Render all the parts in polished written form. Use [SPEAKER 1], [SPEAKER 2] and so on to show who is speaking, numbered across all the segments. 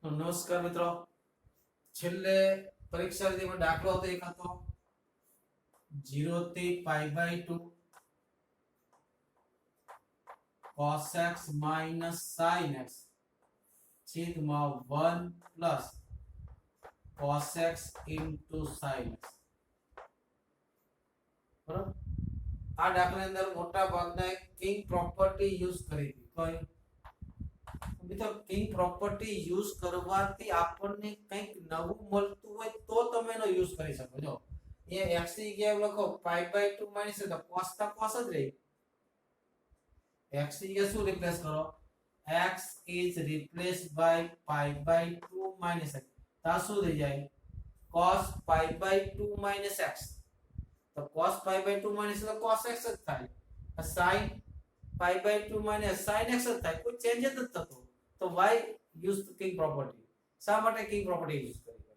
[SPEAKER 1] નમસ્કાર મિત્રો, છેલ્લે પરીક્ષા લીધીમાં દાખલો હતો એક હતો 0 થી π/2 cos x minus sin x છેદમાં 1 plus cos x into sin x. બરાબર, આ દાખલાની અંદર મોટા ભાગના કિંગ પ્રોપર્ટી યુઝ કરી હતી. કોઈ મિત્રો કિંગ પ્રોપર્ટી યુઝ કરવાથી આપણને કંઈક નવું મળતું હોય તો તમે એનો યુઝ કરી શકો. જો એ x ની જગ્યાએ લખો π/2 માઈનસ તો cos તા cos જ રહી. x ની જગ્યાએ શું રિપ્લેસ કરો? x is replaced by π/2 minus x. તા શું થઈ જાય? cos π/2 minus x. તો cos π/2 minus તો cos x જ થાય. sin π/2 minus sin x જ થાય. કોઈ ચેન્જ જ નથી થતો. તો why use king property? શા માટે king property યુઝ કરી?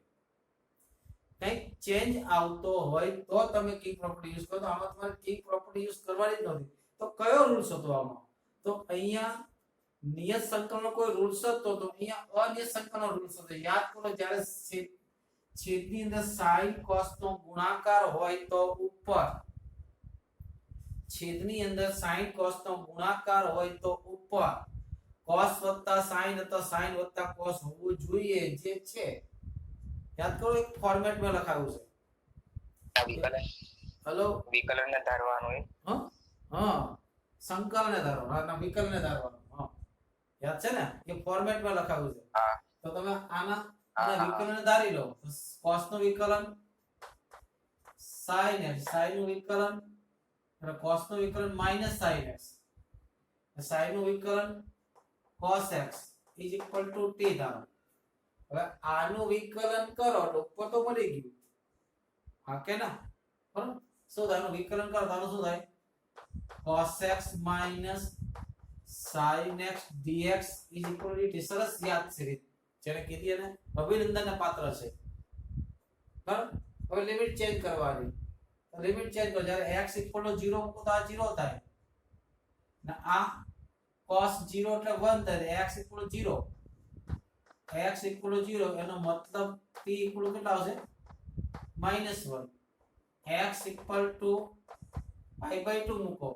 [SPEAKER 1] કંઈક ચેન્જ આવતો હોય તો તમે king property યુઝ કરો. તો આમાં તમારે king property યુઝ કરવાની જ નથી. તો કયો રૂલ્સ હતો આમાં? તો અહીંયા નિયત સંકલનનો કોઈ રૂલ્સ હતો, તો અહીંયા અનિયત સંકલનનો રૂલ્સ હતો. યાદ કરો, જ્યારે છેદની અંદર sin cos નો ગુણાકાર હોય તો ઉપર, છેદની અંદર sin cos નો ગુણાકાર હોય તો ઉપર cos વત્તા sin અથવા sin વત્તા cos હોવું જોઈએ, જે છે. યાદ કરો, એક ફોર્મેટમાં લખાયું છે. હેલો,
[SPEAKER 2] વિકલનને ધારવાનું એ
[SPEAKER 1] હા, સંકલનને ધારવાનું, ના વિકલનને ધારવાનું. હા, યાદ છે ને? એ ફોર્મેટમાં લખાયું છે.
[SPEAKER 2] હા,
[SPEAKER 1] તો તમે આના વિકલનને ધારી લો. તો cos નું વિકલન sin x, sin નું વિકલન અને cos નું વિકલન minus sin x, sin નું વિકલન cos x is equal to t ધારો. હવે આનું વિકલન કરો તો ઉપર તો મળી ગયું. હા કે ના? બરાબર. શું થાય? આનું વિકલન કરો તો શું થાય? cos x minus sin x dx is equal to t. સરસ યાદ છે રીત, જેને કીધી એને અભિનંદનને પાત્ર છે. બરાબર. હવે લિમિટ ચેન્જ કરવાની. લિમિટ ચેન્જ કરો. જ્યારે x equal to 0 મૂકો તો આ 0 થાય. ને આ cos 0 એટલે 1 થાય. x equal to 0, x equal to 0 એનો મતલબ t equal to કેટલા આવશે? -1. x equal to π/2 મૂકો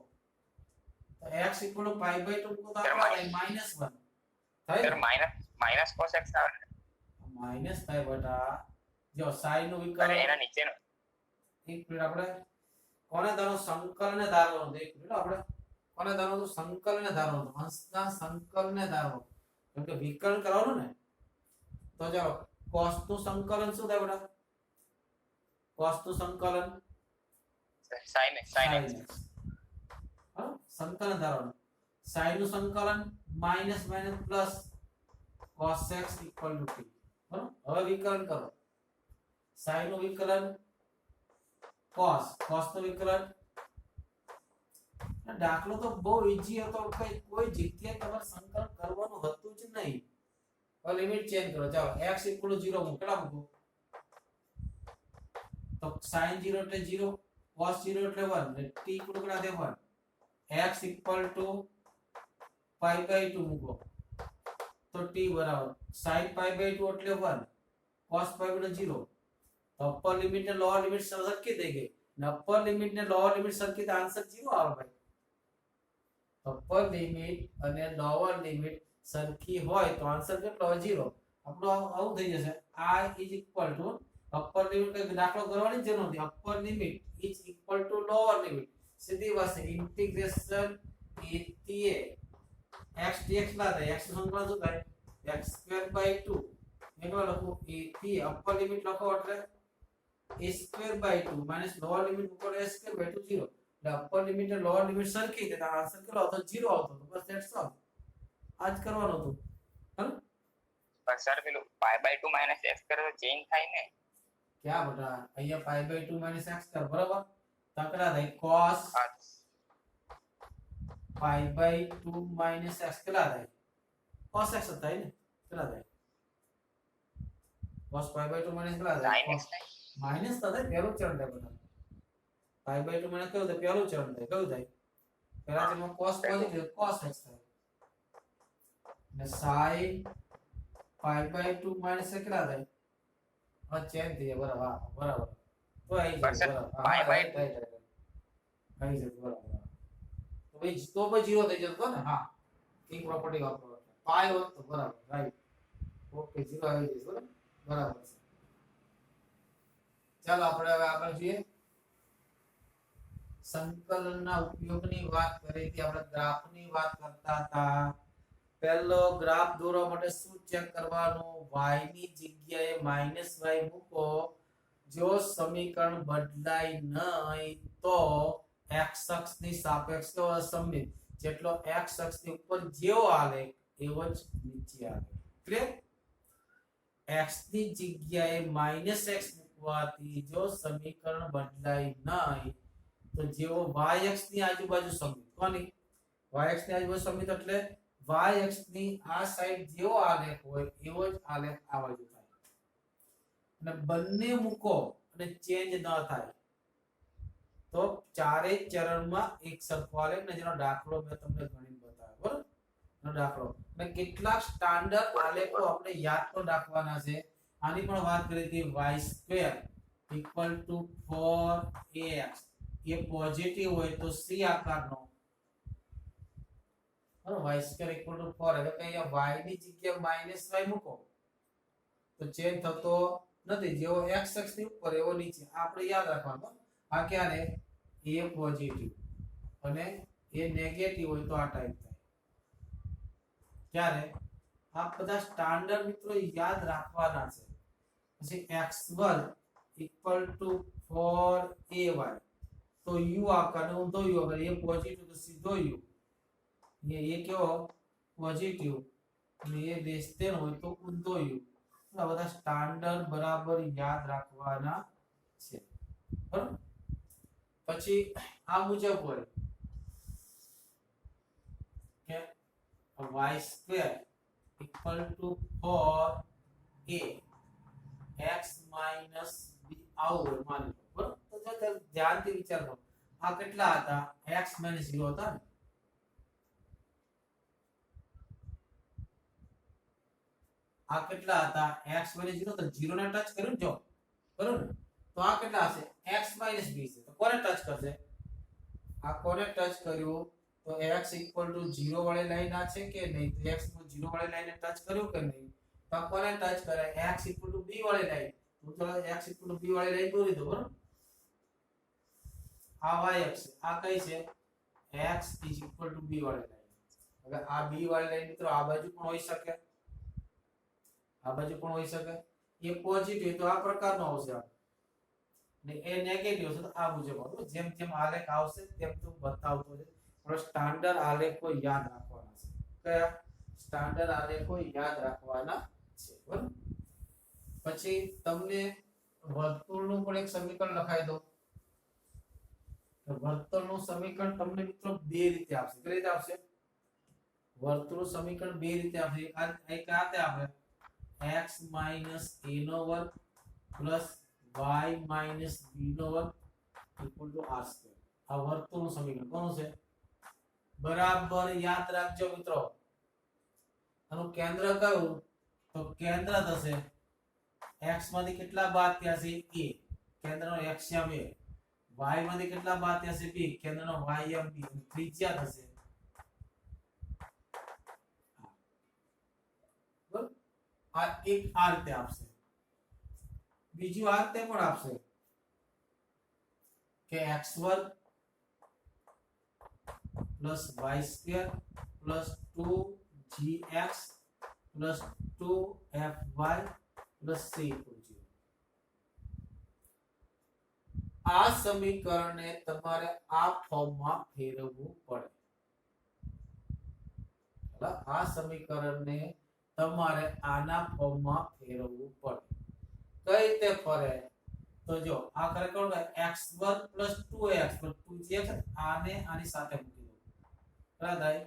[SPEAKER 1] તો x equal to π/2 મૂકો તો આ -1 થાય.
[SPEAKER 2] માઈનસ cos x આવે
[SPEAKER 1] માઈનસ થાય બેટા. જો sin નું વિકલન
[SPEAKER 2] એના નીચેનો
[SPEAKER 1] એક મિનિટ, આપણે કોને ધારો? સંકલનને ધારવાનું. એક મિનિટ, આપણે કોને ધારવાનું? સંકલનને ધારવાનું. અંશના સંકલનને ધારવાનું. કેમ કે વિકલન કરવાનું ને. તો ચાલો, cos નું સંકલન શું થાય બેટા? cos નું સંકલન
[SPEAKER 2] sin x
[SPEAKER 1] હા, સંકલન ધારવાનું. sin નું સંકલન minus minus plus cos x equal to t. બરાબર. હવે વિકલન કરો. sin નું વિકલન cos નું વિકલન. દાખલો તો બહુ ઈઝી હતો. કોઈ જગ્યાએ તમારે સંકલન કરવાનું હતું જ નહીં. હવે લિમિટ ચેન્જ કરો. ચાલો, x equal to 0 મૂકો. કેટલા મૂકો? તો sin 0 એટલે 0, cos 0 એટલે 1, એટલે t equal to કેટલા થાય? 1. x equal to π/2 મૂકો તો t બરાબર sin π/2 એટલે 1, cos π/2 એટલે 0. તો અપર લિમિટ ને લોઅર લિમિટ સરખી થઈ ગઈ. ને અપર લિમિટ ને લોઅર લિમિટ સરખી તો આન્સર 0 આવે ભાઈ. અપર લિમિટ અને લોઅર લિમિટ સરખી હોય તો આન્સર કેટલો આવે? 0. આપણો આવું થઈ જશે. I is equal to upper limit કઈ દાખલો કરવાની જરૂર નથી. Upper limit is equal to lower limit. સીધી વાત છે. ઇન્ટિગ્રેશન a x dx ના થાય. x નું સંકલન શું થાય? x²/2 એકલો લખો a થી અપર લિમિટ લખો એટલે a²/2 માઈનસ લોઅર લિમિટ ઉપર a²/2 0. એટલે અપર લિમિટ અને લોઅર લિમિટ સરખી છે. તો આન્સર કેટલો આવતો? 0 આવતો. તો બસ ધેટ્સ ઓલ. આજ કરવાનું હતું. હે?
[SPEAKER 2] પર સર પેલું π/2 - x કરે તો ચેન્જ થાય ને?
[SPEAKER 1] ક્યાં બેટા? અહીંયા π/2 - x કર. બરાબર. તકડા થાય cos π/2 - x કેટલા થાય? cos x થાય ને? કેટલા થાય? cos π/2 - કેટલા થાય?
[SPEAKER 2] sin x થાય.
[SPEAKER 1] માઈનસ થાય. પહેલું ચરણ થાય બેટા. π/2 - કયું થાય? પહેલું ચરણ થાય. કયું થાય? પહેલા ચરણમાં cos પોઝિટિવ, cos x થાય. અને sin π/2 માઈનસ કેટલા થાય? હા ચેન્જ થઈ જાય, બરાબર. હા બરાબર, તો આવી જાય,
[SPEAKER 2] સર
[SPEAKER 1] બરાબર.
[SPEAKER 2] પાઈ
[SPEAKER 1] હા
[SPEAKER 2] બાય
[SPEAKER 1] રાઈટ રાઈટ રાઈટ આવી જાય, બરાબર. તો ભાઈ તો પછી 0 થઈ જતો ને. હા કિંગ પ્રોપર્ટી વાપરો પાય હોત તો બરાબર, રાઈટ. ઓકે 0 આવી જશે, બરાબર બરાબર છે. ચાલો આપણે હવે આગળ જોઈએ. સંકલનના ઉપયોગની વાત કરી હતી આપણે, ગ્રાફની વાત કરતા હતા. પહેલો ગ્રાફ દોરવા માટે શું ચેક કરવાનું? y ની જગ્યાએ -y મૂકો. જો સમીકરણ બદલાય નહીં તો x અક્ષની સાપેક્ષે અસમમિત, જેટલો x અક્ષની ઉપર જેવો આલેખ એવો જ નીચે આલેખ. ક્લિયર? x ની જગ્યાએ -x મૂકવાથી જો સમીકરણ બદલાય નહીં તો જેવો y અક્ષ ની આજુબાજુ સમિત, કોની y અક્ષ ની આજુબાજુ સમિત એટલે y અક્ષ ની આ સાઈડ જેવો આલેખ હોય એવો જ આલેખ આ બાજુ થાય. અને બંને મૂકો અને ચેન્જ ન થાય તો ચારેય ચરણમાં એક સરખો આલેખ, ને જેનો દાખલો મેં તમને ગણી બતાવ્યો, બરાબર? નો દાખલો અને કેટલાક સ્ટાન્ડર્ડ આલેખો આપણે યાદ પણ રાખવાના છે. આની પણ વાત કરી હતી, y² = 4ax. એ પોઝિટિવ હોય તો c આકારનો, બરાબર, y² = 4. એટલે કે અહીંયા y ની જગ્યાએ -y મૂકો તો ચેન્જ થતો નથી, જેવો x અક્ષની ઉપર એવો નીચે. આપણે યાદ રાખવાનું. આ ક્યારે a પોઝિટિવ અને a નેગેટિવ હોય તો આ ટાઈપ થાય. ક્યારે? આ બધા સ્ટાન્ડર્ડ મિત્રો યાદ રાખવાના છે. પછી x² = 4ay તો u આકારનો ઊંધો u, અગર એ પોઝિટિવ તો સીધો u. એ કેવો પોઝિટિવ અને એ લેસ ધેન હોય તો ઊંધો u. આ બધા સ્ટાન્ડર્ડ બરાબર યાદ રાખવાના છે, બરાબર? પછી આ મુજબ હોય કે y² = 4a x - b આવું હોય માની લો, બરાબર? તો ધ્યાનથી વિચાર કરો. આ કેટલા હતા? x - 0 હતા ને? આ કેટલા હતા? x - 0 તો 0 ને ટચ કર્યું જો, બરાબર ને? તો આ કેટલા હશે? x - b છે. તો કોને ટચ કરશે? આ કોને ટચ કર્યું? તો x = 0 વાળી લાઈન આ છે કે નહીં? તો x = 0 વાળી લાઈનને ટચ કર્યું કે નહીં? તો આ કોને ટચ કરે? x = b વાળી લાઈન. તો ચલો x = b વાળી લાઈન દોરી દો, બરાબર? આ y અક્ષ, આ કઈ છે? x = b વાળી લાઈન. હવે આ b વાળી લાઈન મિત્રો આ બાજુ પણ હોઈ શકે, આ બાજુ પણ હોઈ શકે. એ પોઝિટિવ તો આ પ્રકારનો આવશે, ને એ નેગેટિવ છે તો આ મુજબ આવશે. જેમ જેમ આલેખ આવશે તેમ તેમ બતાવતો છે. પણ સ્ટાન્ડર્ડ આલેખો યાદ રાખવાના છે. કયા સ્ટાન્ડર્ડ આલેખો યાદ રાખવાના છે, બરાબર? પછી તમને વર્તુળનું પણ એક સમીકરણ લખાઈ દો. વર્તુળનું સમીકરણ તમને મિત્રો બે રીતે આપશે. કઈ રીતે આપશે? વર્તુળનું સમીકરણ બે રીતે આપશે. એક આ તે આપણે x - a² plus y - b² = r². આ વર્તુળનું સમીકરણ કોનું છે? બરાબર યાદ રાખજો મિત્રો. આનું કેન્દ્ર કયું? તો કેન્દ્ર થશે x માંથી કેટલા બાદ થયા છે? a. કેન્દ્રનો x યામ a. y માંથી કેટલા બાદ થયા છે? b. કેન્દ્રનો y યામ b. ત્રિજ્યા થશે, બરાબર? આ એક આ રીતે આપશે. બીજું આ રીતે પણ આપશે કે x² + y² + 2gx + 2fy + c = 0. આ સમીકરણને તમારે આ ફોર્મમાં ફેરવવું પડે. આ સમીકરણને તમારે આના ફોર્મમાં ફેરવવું પડે. કઈ રીતે ફરે? તો જો આ ખરેખર x² + 2x + 2gx આને આની સાથે મૂકી દો. કેટલા થાય?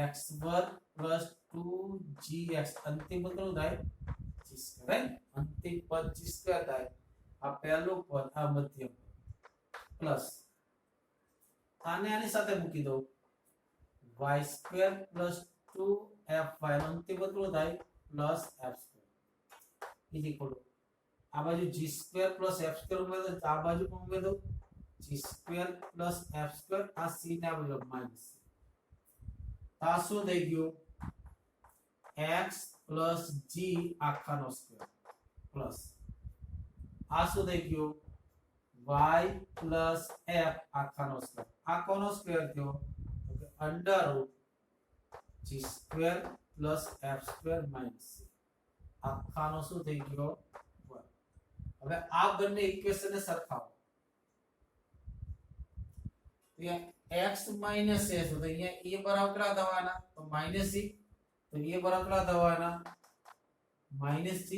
[SPEAKER 1] x² + 2gx અંતિમ પદ કેટલું થાય? g². અંતિમ પદ g² થાય. આ પહેલું પદ, આ મધ્યમ પદ પ્લસ આને આની સાથે મૂકી દો. y² + 2fy અંતિમ પદ કેટલું થાય? Plus f square is equal to આ બાજુ g square plus f square ઉમેરો તો આ બાજુ પણ ઉમેરો g square plus f square આ સી ના બદલે માઈનસ આ શું થઈ ગયું x પ્લસ જી આખાનો સ્ક્વેર પ્લસ આ શું થઈ ગયું y પ્લસ f આખાનો સ્ક્વેર આ કોનો સ્ક્વેર થયો તો કે under root g square plus f square minus આખાનો શું થઈ ગયો હવે આ બંને ઇક્વેશન ને સરખાવો x માઈનસ a તો અહીંયા a બરાબર કેટલા થવાના તો માઈનસ c તો a બરાબર કેટલા થવાના માઈનસ c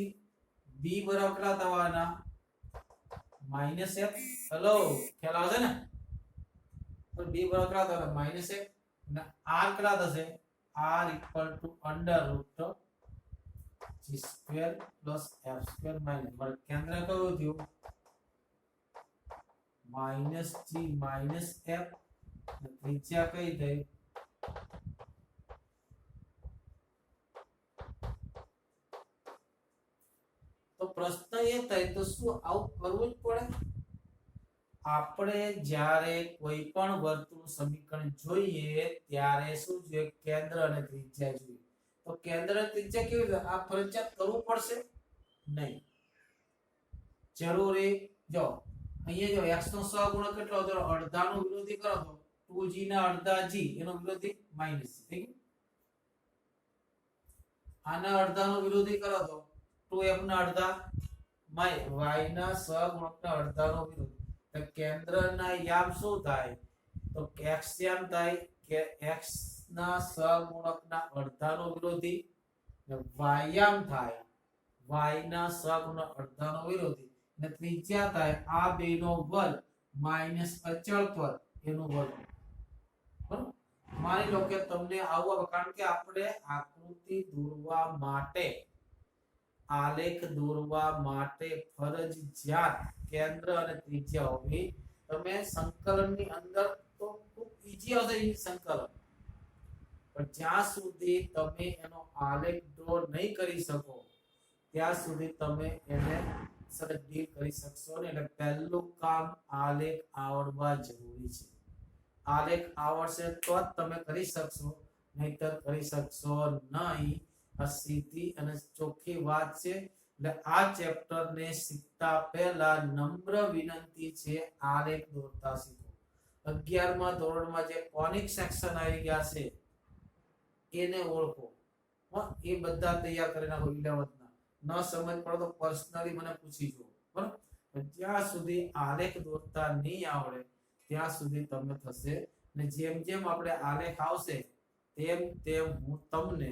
[SPEAKER 1] b બરાબર કેટલા થવાના માઈનસ f હેલો ખ્યાલ આવે છે ને તો b બરાબર કેટલા થવાના માઈનસ f અને r કેટલા થશે r equal to under route g square plus f square minus મારું કેન્દ્ર કયું થયું માઈનસ g માઈનસ f ત્રિજ્યા કઈ થઈ તો પ્રશ્ન એ થાય તો શું આવું કરવું જ પડે આપણે જ્યારે કોઈ પણ વર્તુળ સમીકરણ જોઈએ ત્યારે શું જોઈએ કેન્દ્ર અને ત્રિજ્યા જોઈએ તો કેન્દ્ર અને ત્રિજ્યા કેવી રીતે આ ફરજિયાત કરવું પડશે નહીં જરૂરી જો અહીંયા જો x નો સહગુણક કેટલો હતો અડધાનો વિરોધી કરો તો 2g ના અડધા g એનો વિરોધી માઈનસ થઈ ગયું આના અડધાનો વિરોધી કરો તો 2f ના અડધા y ના સહગુણકના અડધાનો વિરોધી તો કેન્દ્રના યામ શું થાય તો x યામ થાય કે x ના સહગુણકના અડધાનો વિરોધી y યામ થાય y ના સહગુણક અડધાનો વિરોધી અને ત્રિજ્યા થાય આ બેનો વર્ગ માઈનસ અચળ પર એનો વર્ગ બરાબર માની લો કે તમને આવું કારણ કે આપણે આકૃતિ દોરવા માટે આલેખ દોરવા માટે ફરજિયાત કેન્દ્ર અને ત્રિજ્યા હોવી તમે સંકલનની અંદર તો ખૂબ ઈઝી આવશે એ સંકલન પણ જ્યાં સુધી તમે એનો આલેખ ડ્રો નહીં કરી શકો ત્યાં સુધી તમે એને સરળ ડીલ કરી શકશો ને એટલે પહેલું કામ આલેખ આવડવા જરૂરી છે આલેખ આવડશે તો જ તમે કરી શકશો નહીતર કરી શકશો નહીં આ સીધી અને ચોખ્ખી વાત છે એટલે આ ચેપ્ટર ને શીખતા પહેલા નમ્ર વિનંતી છે આલેખ દોરતા શીખો 11મા ધોરણમાં જે કોનિક સેક્શન આવી ગયા છે એને ઓળખો એ બધા તૈયાર કરી નાખો 11th ન સમજ પડે તો પર્સનલી મને પૂછી જો બરાબર જ્યાં સુધી આલેખ દોરતા નહીં આવડે ત્યાં સુધી તમે થશે ને જેમ જેમ આપણે આલેખ આવશે તેમ તેમ હું તમને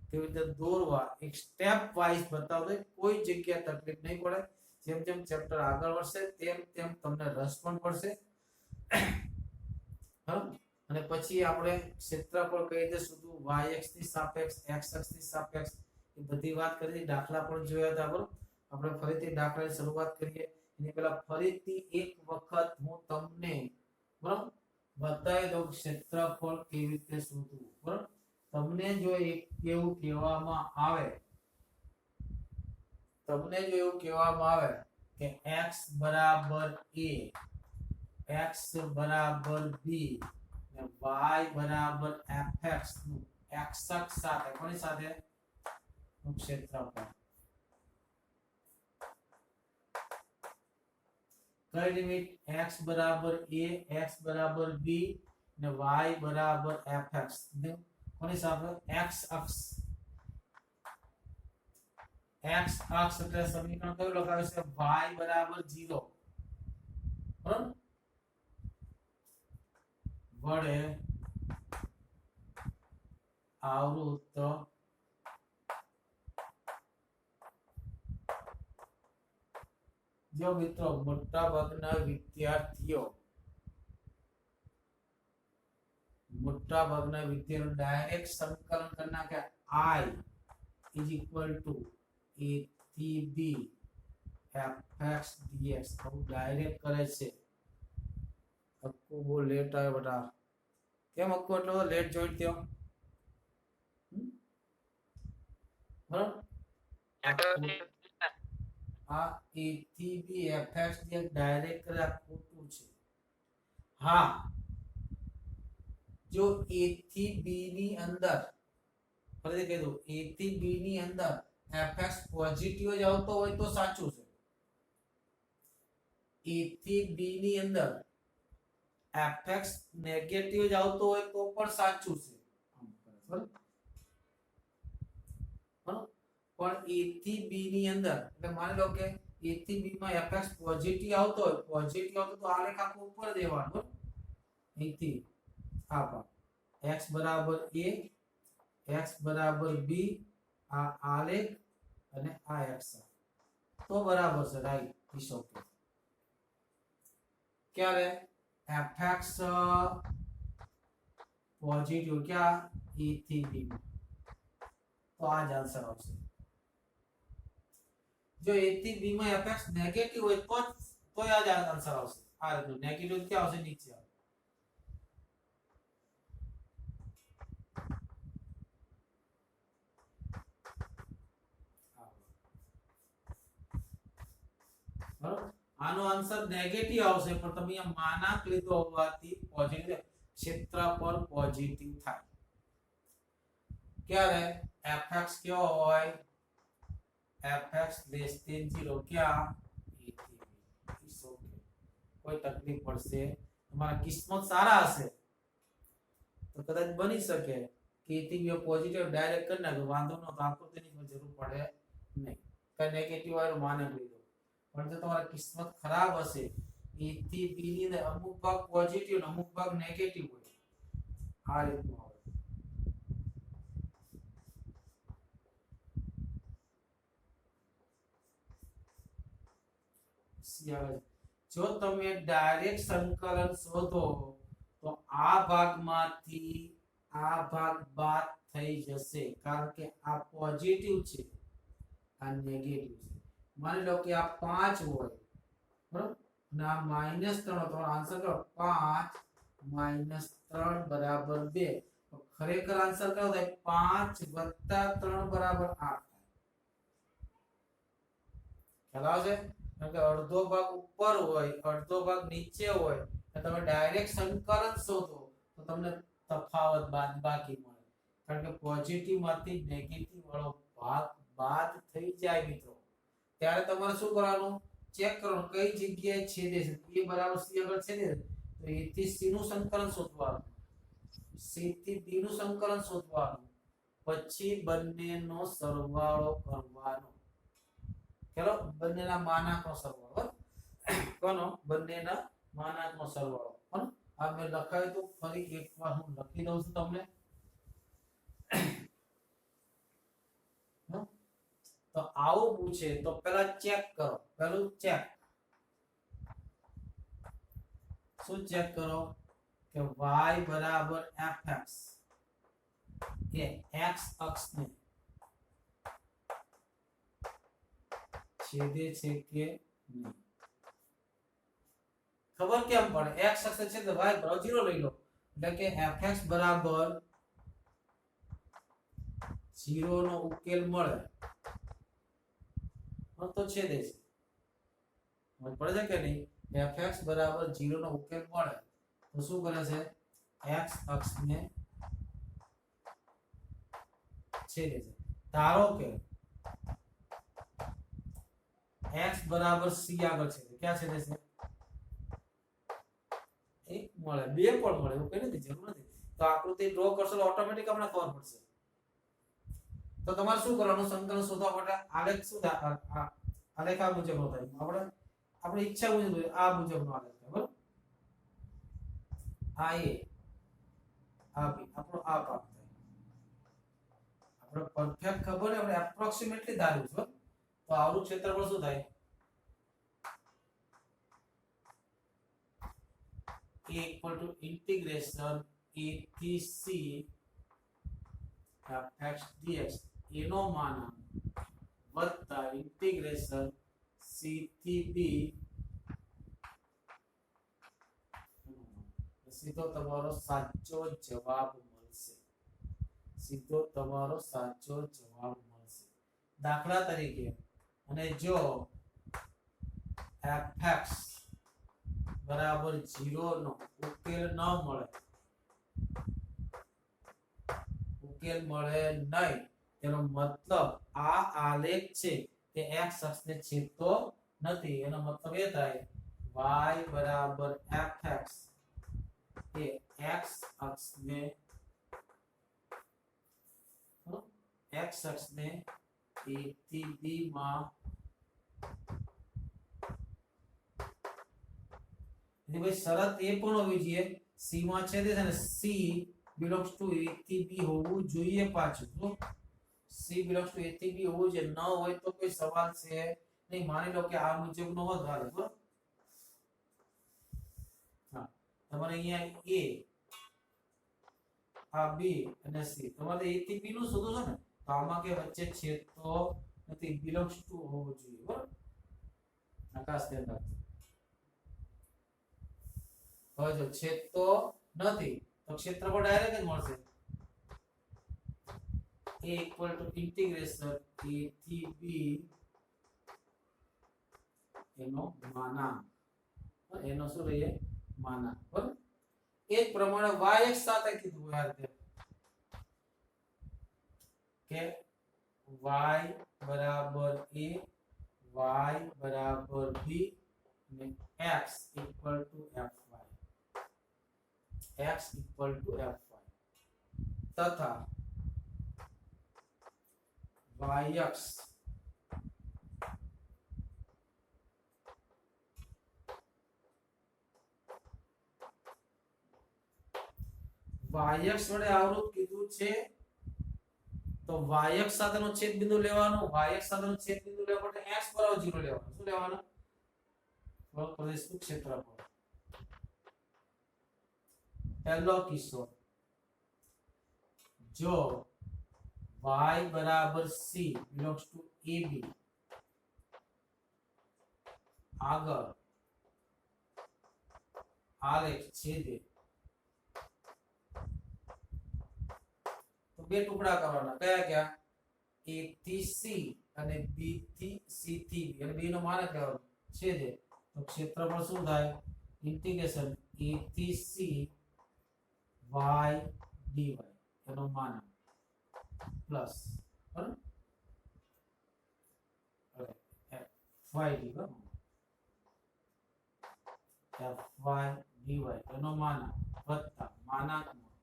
[SPEAKER 1] કેવી રીતે દોરવા એક સ્ટેપ વાઇઝ બતાવતો કોઈ જગ્યા તકલીફ નહીં પડે જેમ જેમ ચેપ્ટર આગળ વધશે તેમ તેમ તમને રસ પણ પડશે અને પછી આપણે ક્ષેત્રફળ કઈ રીતે શોધવું y અક્ષ ની સાપેક્ષ x અક્ષ ની સાપેક્ષ એ બધી વાત કરી દાખલા પણ જોયા હતા બરોબર આપણે ફરીથી દાખલાની શરૂઆત કરીએ એની પહેલા ફરીથી એક વખત હું તમને બરોબર બતાવી દઉં ક્ષેત્રફળ કેવી રીતે શોધવું બરોબર તમને જો એવું કહેવામાં આવે કે x બરાબર a x બરાબર b અને y બરાબર fx નું x અક્ષ સાથે કોની સાથે ક્ષેત્રફળ કઈ લિમિટ x બરાબર a x બરાબર b અને y બરાબર fx કોની સાથે x અક્ષ એટલે સમીકરણ કયું લખાવ્યું છે y બરાબર 0 બરાબર વડે આવૃત જો મિત્રો મોટા ભાગના વિદ્યાર્થીઓ ડાયરેક્ટ સંકલન કરી નાખે I is equal to a થી b fx dx આવું ડાયરેક્ટ કરે છે અક્કુ બહુ લેટ આવે બેટા કેમ અક્કુ એટલો લેટ જોઈન્ટ થયો બરાબર આ a થી b fx જે ડાયરેક્ટ કરે આ ખોટું છે હા જો a થી b ની અંદર ફરીથી કહી દઉં a થી b ની અંદર fx પોઝિટિવ જ આવતો હોય તો સાચું છે a થી b ની અંદર fx નેગેટિવ જ આવતો હોય તો પણ સાચું છે બરાબર પણ a થી b ની અંદર એટલે માની લો કે a થી b માં fx પોઝિટિવ આવતો હોય તો આ રેખા ઉપર દેવાનો અહીંથી આ ભાગ x બરાબર a x બરાબર b આ આલેખ અને આ x તો બરાબર છે રાઈટ ઇસ ઓકે ક્યારે fx પોઝિટિવ ક્યાં a થી b તો આ જ આન્સર આવશે જો a થી b માં fx નેગેટિવ હોય તો આ જ આન્સર આવશે આ રીતનું નેગેટિવ ક્યાં આવશે નીચે આવે બરાબર આનો આન્સર નેગેટિવ આવશે પણ તમે અહીંયા માનાક લીધો હોવાથી પોઝિટિવ ક્ષેત્રફળ પોઝિટિવ થાય ક્યારે fx કેવો હોય fx less than 0 ક્યાં a થી b ઇટ્સ ઓકે કોઈ તકલીફ પડશે તમારા કિસ્મત સારા હશે તો કદાચ બની શકે કે a થી b પોઝિટિવ ડાયરેક્ટ કરી નાખો વાંધો ન તો આકૃતિની પણ જરૂર પડે નહીં કે નેગેટિવ વાળો માનક લીધો પણ જો તમારી કિસ્મત ખરાબ હશે a થી b ની અંદર અમુક ભાગ પોઝિટિવ અને અમુક ભાગ નેગેટિવ હોય આ રીતનું આવે જો તમે ડાયરેક્ટ સંકલન શોધો તો આ ભાગમાંથી આ ભાગ બાદ થઈ જશે કારણ કે આ પોઝિટિવ છે આ નેગેટિવ છે માની લો કે આ 5 હોય બરાબર અને આ -3 તો આન્સર કરો 5 3 બરાબર 2 તો ખરેખર આન્સર કયો થાય 5 + 3 બરાબર 8 ખ્યાલ આવે છે કે અડધો ભાગ ઉપર હોય અડધો ભાગ નીચે હોય તો તમે ડાયરેક્ટ સંકલન શોધો તો તમને તફાવત બાદબાકી મળે કારણ કે પોઝિટિવ માંથી નેગેટિવ વાળો ભાગ બાદ થઈ જાય મિત્રો ત્યારે તમારે શું કરવાનું ચેક કરવાનું કઈ જગ્યાએ છેદે છે a બરાબર c આગળ છેદે તો a થી c નું સંકલન શોધવાનું c થી b નું સંકલન શોધવાનું પછી બંનેનો સરવાળો કરવાનો ચલો બંનેના માનાંકનો સરવાળો કોનો બંનેના માનાંકનો સરવાળો પણ આ મેં લખાય તો ફરી એકવાર હું લખી દઉં છું તમને તો આવું પૂછે તો પહેલા ચેક કરો પહેલું ચેક શું ચેક કરો કે y બરાબર fx એ x અક્ષને છેદે છે કે નહીં ખબર કેમ પડે x અક્ષ છે તો y બરાબર 0 લઈ લો એટલે કે fx બરાબર 0 નો ઉકેલ મળે તો છેદે છે સમજ પડે છે કે નહીં fx બરાબર 0 નો ઉકેલ મળે તો શું કરે છે x અક્ષને છેદે છે ધારો કે x બરાબર c આગળ છે ક્યાં છેદે છે એક મળે બે પણ મળે એવું કઈ નથી જરૂર નથી તો આકૃતિ ડ્રો કરશો તો ઓટોમેટિક આપણે ખબર પડશે તો તમારે શું કરવાનું સંકલન શોધવા માટે આલેખ શું થાય આલેખ આ મુજબનો થાય આપણે ઈચ્છા મુજબ આ મુજબનો આલેખ થાય બરાબર આ a આ b આપણો આ ભાગ થાય આપણે પરફેક્ટ ખબર ને આપણે એપ્રોક્સિમેટલી ધાર્યું છે તો આવરું ક્ષેત્રફળ શું થાય a equal to integration a થી c fx dx એનો માનાંક વત્તા integration c થી b સીધો તમારો સાચો જવાબ મળશે સીધો તમારો સાચો જવાબ મળશે દાખલા તરીકે અને જો fx બરાબર 0 નો ઉકેલ ન મળે, નહીં, તેનો મતલબ આ આલેખ છે તે x અક્ષને છેદતો નથી. એનો મતલબ એ થાય y બરાબર fx એ x અક્ષને a થી b માં ભાઈ શરત એ પણ હોવી જોઈએ c માં છેદે છે ને c belongs to a થી b હોવું જોઈએ. પાછું તો c belongs to a થી b હોવું જોઈએ. ન હોય તો કોઈ સવાલ છે નહીં. માની લો કે આ મુજબ નો હોત હાલે બરાબર. હા, તમારે અહીંયા a આ b અને c તમારે a થી b નું શોધો છો ને, તો આમાં કે વચ્ચે છેદ તો નથી, belongs to હોવું જોઈએ બરાબર. આકાશ ધ્યાન રાખજો. હવે જો છેદ તો નથી તો ક્ષેત્રફળ ડાયરેક્ટ જ મળશે. a equal to integration a થી b એનો માનાંક, એનો શું લઈએ માનાંક બરાબર. એ જ પ્રમાણે y સાથે કીધું યાર કે y બરાબર a, y બરાબર b અને x equal to fy, x equal to fy તથા yx વડે આવૃત કીધું છે તો yx સાથેનો છેદ બિંદુ લેવાનો. yx સાથેનો છેદ બિંદુ લેવા માટે x બરાબર 0 લેવાનો. શું લેવાનું? પ્રદેશનું ક્ષેત્રફળ. પહેલો કિસ્સો, જો y બરાબર c belongs to ab આગળ આલેખ છેદે તો બે ટુકડા કરવાના. કયા કયા? a થી c અને b થી c થી b, અને b નો માનક લેવાનો. છેદે તો ક્ષેત્રફળ શું થાય? ઇન્ટિગ્રેશન a થી c y dy એનો માનક પ્લસ fy dy એનો માનક વત્તા માનાંકમાં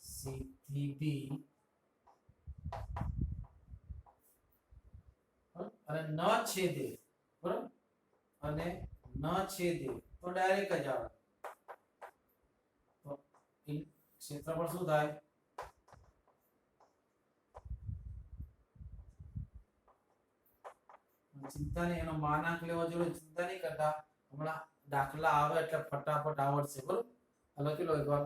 [SPEAKER 1] c થી b અને ન છેદે બરાબર, અને ન છેદે તો ડાયરેક્ટ જ આવે. તો ક્ષેત્રફળ શું થાય? ચિંતા નહીં, એનો માનાંક લેવા જરૂર, ચિંતા નહીં કરતા. હમણાં દાખલા આવે એટલે ફટાફટ આવડશે બરોબર. લખી લો એકવાર.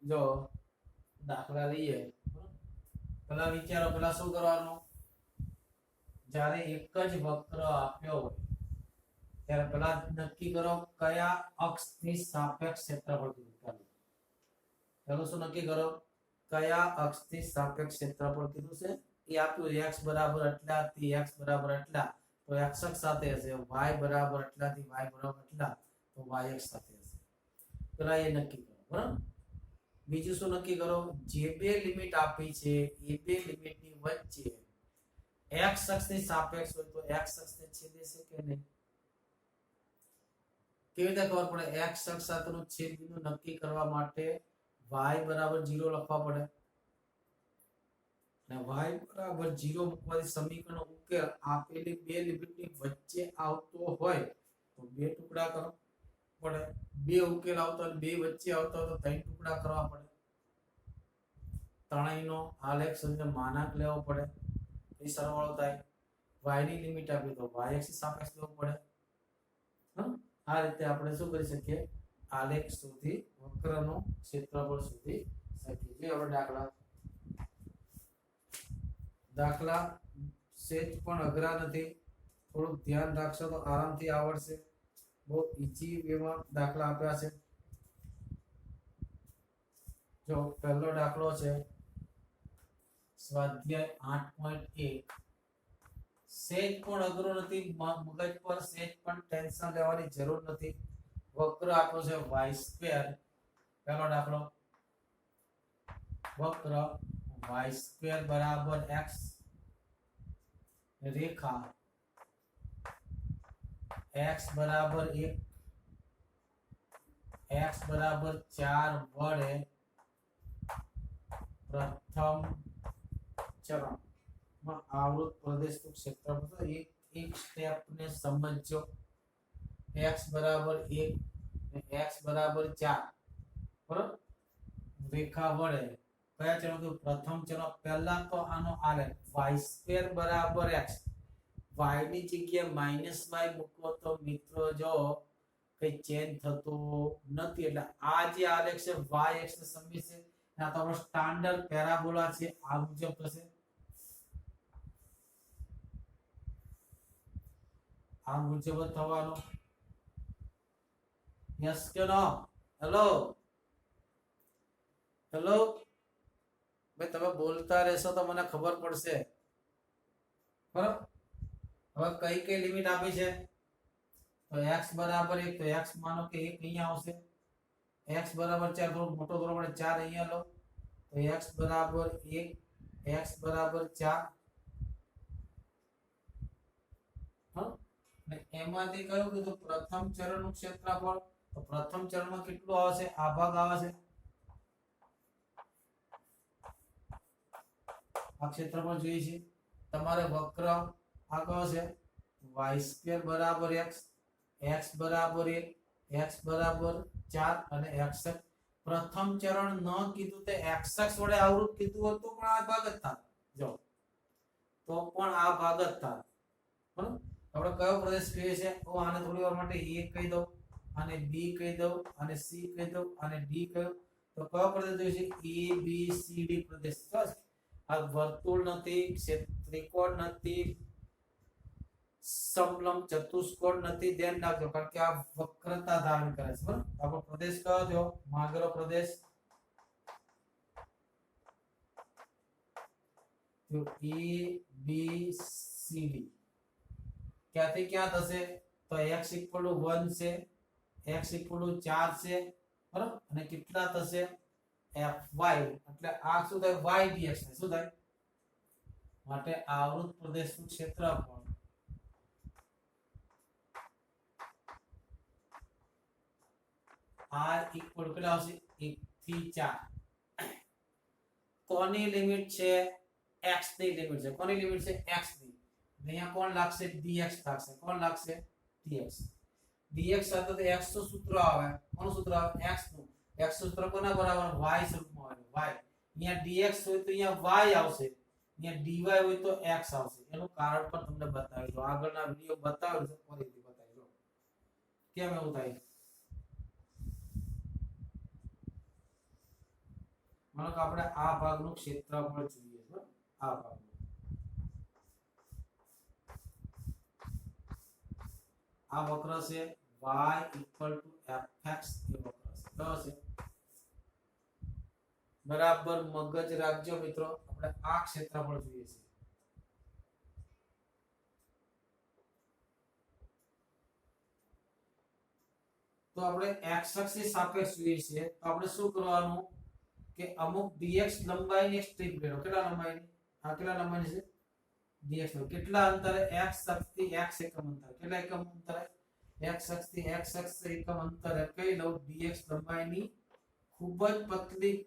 [SPEAKER 1] જો દાખલા લઈએ, પેલા વિચારો, પેલા શું કરવાનું? જ્યારે એક જ વક્ર આપ્યો હોય ત્યારે પેલા નક્કી કરો કયા અક્ષની સાપેક્ષ ક્ષેત્રફળ કીધું. પેલું શું નક્કી કરો? કયા અક્ષની સાપેક્ષ ક્ષેત્રફળ કીધું છે એ આપ્યું. x બરાબર આટલાથી x બરાબર આટલા તો x અક્ષ સાથે હશે, y બરાબર આટલાથી y બરાબર આટલા તો y અક્ષ સાથે હશે. પેલા એ નક્કી કરો બરાબર. બીજું શું નક્કી કરો, જે બે લિમિટ આપી છે એ બે લિમિટની વચ્ચે x અક્ષની સાપેક્ષ હોય તો x અક્ષને છેદે છે કે નહીં. કેવી રીતે ખબર પડે? x અક્ષ સાથેનું છેદ બિંદુ નક્કી કરવા માટે y બરાબર 0 લખવા પડે અને y બરાબર 0 મૂકવાથી સમીકરણનો ઉકેલ આપેલી બે લિમિટની વચ્ચે આવતો હોય તો બે ટુકડા કરો પડે. બે ઉકેલ આવતો અને બે વચ્ચે આવતો હોય તો ત્રણ ટુકડા કરવા પડે. ત્રણેયનો આલેખ સમજીને માનાંક લેવો પડે, એ સરવાળો થાય. y ની લિમિટ આપી તો y અક્ષ સાપેક્ષ લેવો પડે. આ રીતે આપણે શું કરી શકીએ? આલેખ શોધી વક્રનું ક્ષેત્રફળ શોધી શકીએ. જે આપણે દાખલા સેજ પણ અઘરા નથી, થોડુંક ધ્યાન રાખશો તો આરામથી આવડશે. બહુ ઈઝી વેમાં દાખલા આપ્યા છે. જો પહેલો દાખલો છે સ્વાધ્યાય 8.1. સેજ પણ અઘરો નથી, મગજ પર સેજ પણ ટેન્શન લેવાની જરૂર નથી. વક્ર આપ્યો છે y². પહેલો દાખલો, વક્ર y² બરાબર x, રેખા x બરાબર 1, x બરાબર 4 વડે પ્રથમ ચરણમાં આવૃત પ્રદેશનું ક્ષેત્રફળ. એક સ્ટેપ ને સમજો. x બરાબર 1 અને x બરાબર 4 બરાબર રેખા વડે કયા ચરણ? પ્રથમ ચરણ. પહેલા તો આનો આલેખ y² બરાબર x, y ની જગ્યાએ -y મૂકો તો મિત્રો જો કઈ ચેન્જ થતો નથી. એટલે આ જે આલેખ છે y અક્ષ ને સમજી છે. આ તો આપણો સ્ટાન્ડર્ડ પેરાબોલા છે. આ મુજબ થશે. આ મુજબ જ થવાનો. યસ કે નો? હેલો હેલો ભાઈ, તમે બોલતા રહેશો તો મને ખબર પડશે. બરાબર. હવે કઈ કઈ લિમિટ આપી છે? તો x બરાબર 1 તો x માનો કે 1 અહીંયા આવશે. x બરાબર 4 થોડો મોટો કરો પડે, 4 અહીંયા લો તો x બરાબર 1, x બરાબર 4. અને એમાંથી કયું કીધું? પ્રથમ ચરણનું ક્ષેત્રફળ. તો પ્રથમ ચરણમાં કેટલું આવશે? આ ભાગ આવશે. આ ક્ષેત્રફળ જોઈએ છે. તમારે વક્ર આ કયો છે? y² બરાબર x, x બરાબર 1, x બરાબર 4 અને x. પ્રથમ ચરણ ન કીધું તે x અક્ષ વડે આવૃત કીધું હોય તો પણ આ ભાગ જ થાય. જો તો પણ આ ભાગ જ થાય. બરાબર. આપણે કયો પ્રદેશ કહીએ છે? તો આને થોડી વાર માટે a કહી દઉં, આને b કહી દઉં, આને c કહી દઉં, આને d કહ્યું. તો કયો પ્રદેશ જોઈએ છે? a b c d પ્રદેશ. બસ આ વર્તુળ નથી, ત્રિકોણ નથી, સમલંબ ચતુષ્કોણ નથી. ધ્યાન રાખજો કારણ કે આ વક્રતા ધારણ કરે છે. બરાબર. આપણો પ્રદેશ કયો જો? માગેલો પ્રદેશ. તો a b c d ક્યાંથી ક્યાં થશે? તો x = 1 છે, x = 4 છે. બરાબર. અને કેટલા થશે? fy. એટલે આ શું થાય? y dx ને શું થાય? માટે આવૃત પ્રદેશનું ક્ષેત્રફળ r = કેટલા આવશે? 1 થી 4. કોની લિમિટ છે? x ની લિમિટ છે. કોની લિમિટ છે? x ની. અહીંયા કોણ લાગશે? dx લાગશે. કોણ લાગશે? dx. dx સાથે તો x નું સૂત્ર આવે. કોનું સૂત્ર આવે? x નું. x સૂત્ર કોના બરાબર? y સ્વરૂપમાં આવે. y. અહીંયા dx હોય તો અહીંયા y આવશે, અહીંયા dy હોય તો x આવશે. એનું કારણ પણ તમને બતાવી દો. આગળના વિડિયો બતાવ્યો છે, ફરીથી બતાવી દો કેમ એવું થાય. માનો કે આપણે આ ભાગનું ક્ષેત્રફળ જોઈએ છે. આ ભાગનું આ વક્ર છે y = fx. એ વક્ર છે. કયો છે? બરાબર મગજ રાખજો મિત્રો. આપણે આ ક્ષેત્રફળ જોઈએ છે. તો આપણે x અક્ષની સાપેક્ષ જોઈએ છે. તો આપણે શું કરવાનું? કે અમુક dx લંબાઈની એક સ્ટ્રીપ લેલો, કેટલા લંબાઈની, આ કેટલા લંબાઈની છે dx, કેટલા અંતરે x અક્ષથી x એકમ અંતરે, કેટલા એકમ અંતરે x અક્ષથી x અક્ષ એકમ અંતરે કઈ લઉં dx લંબાઈની ખૂબ જ પતલી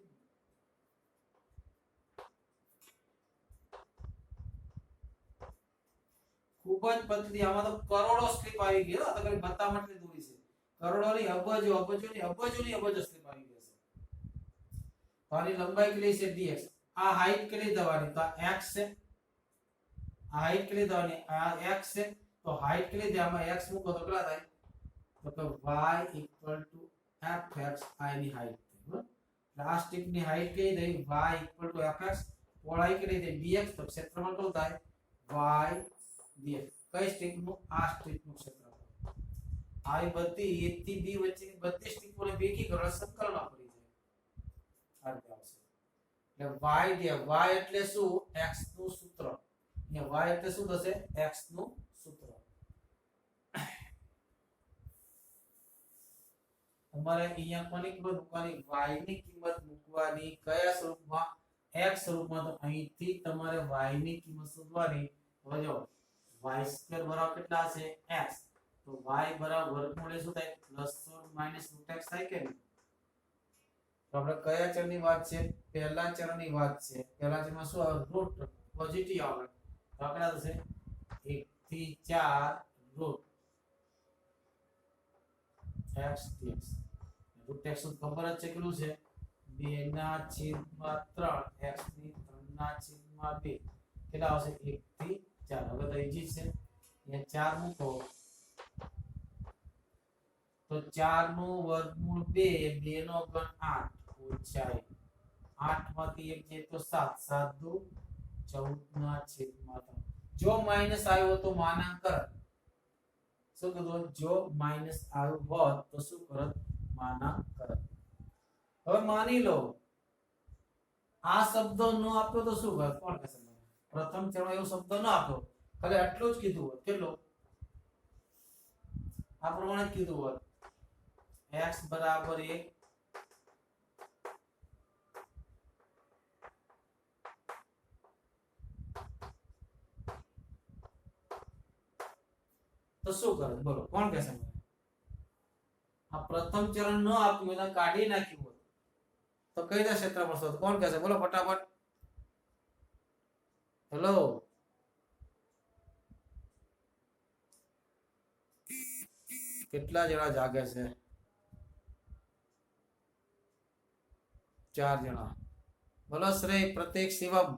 [SPEAKER 1] આમાં તો કરોડો સ્ટ્રીપ આવી ગઈ, તો કઈ બતાવવા માટે દોરી છે, કરોડોની અબજો સ્ટ્રીપ આવી ગઈ છે. તો આની લંબાઈ કેટલી છે dx, આ હાઈટ કેટલી થવાની, તો x છે, આ હાઈટ કેટલી થવાની, આ x છે, તો હાઈટ કેટલી થાય, આમાં x મૂકો તો કેટલા થાય, તો કે y fx આ એની હાઈટ થઈ, બરાબર. એટલે આ સ્ટ્રીપની હાઈટ કેટલી થઈ, y fx, પહોળાઈ કેટલી થઈ dx, તો ક્ષેત્રફળ કેટલું થાય y dx. કઈ સ્ટ્રીપનું, આ સ્ટ્રીપનું ક્ષેત્રફળ. આવી બધી a થી b વચ્ચેની બધી સ્ટ્રીપોને ભેગી કરો એટલે સંકલનમાં પડી જાય, આ રીતે આવશે. એટલે y dx, y એટલે શું, x નું સૂત્ર, અહીંયા y એટલે શું થશે, x નું સૂત્ર. તમારે અહીંયા કોની કિંમત મૂકવાની, y ની કિંમત મૂકવાની, કયા સ્વરૂપમાં, x સ્વરૂપમાં. તો અહીંથી તમારે y ની કિંમત શોધવાની. હવે જો y² બરાબર કેટલા છે x, તો y બરાબર વર્ગમૂળ શું થાય, +or -√x થાય કે નહીં. તો આપણે કયા ચલની વાત છે, પહેલા ચલની વાત છે. પહેલા ચલમાં શું આવે, રૂટ પોઝિટિવ આવે, તો કેટલા થશે 1 થી 4 root x dx. Root x તો ખબર જ છે કેટલું છે, 2/3 x ની 3/2 કેટલા આવશે 1 થી 4. હવે તો ઈજી છે, અહીંયા 4 મૂકો તો 4 નું વર્ગમૂળ 2, 2 નો ઘન 8 ઓછા 8 માંથી 1 જાય તો 7, 7 દુ 14/3. જો માઈનસ આવ્યો તો માનાંકર, શું કીધું, જો માઈનસ આવ્યો હોત તો શું કરત, માનાંકર. હવે માની લો આ શબ્દ ન આપ્યો તો શું કરત, કોણ કહેશે, પ્રથમ ચરણ એવો શબ્દ ન આપ્યો, ખાલી આટલું જ કીધું હોત, કેટલો આ પ્રમાણે જ કીધું હોત, x બરાબર 1 તો શું કરે, બોલો કોણ કહેશે મને. આ પ્રથમ ચરણ ન આપ્યું એને કાઢી નાખ્યું હોત તો કઈ રીતે ક્ષેત્રફળ શોધ, કોણ કહેશે, બોલો ફટાફટ. હેલો, કેટલા જણા જાગે છે, 4 જણા. બોલો શ્રેય, પ્રતીક, શિવમ.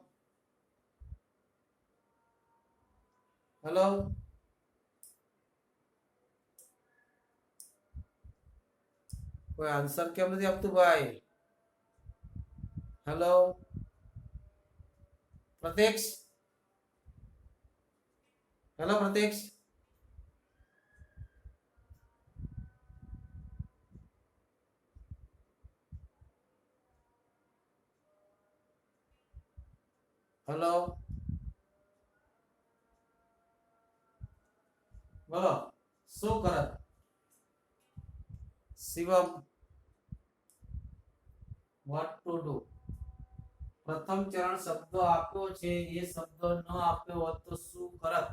[SPEAKER 1] હેલો, કોઈ આન્સર કેમ નથી આપતું ભાઈ. Hello Pratiksh, hello Pratiksh. Hello, બોલો શું કરત શિવમ, what to do. પ્રથમ ચરણ શબ્દ આપ્યો છે, એ શબ્દ ન આપ્યો હોત તો શું કરત.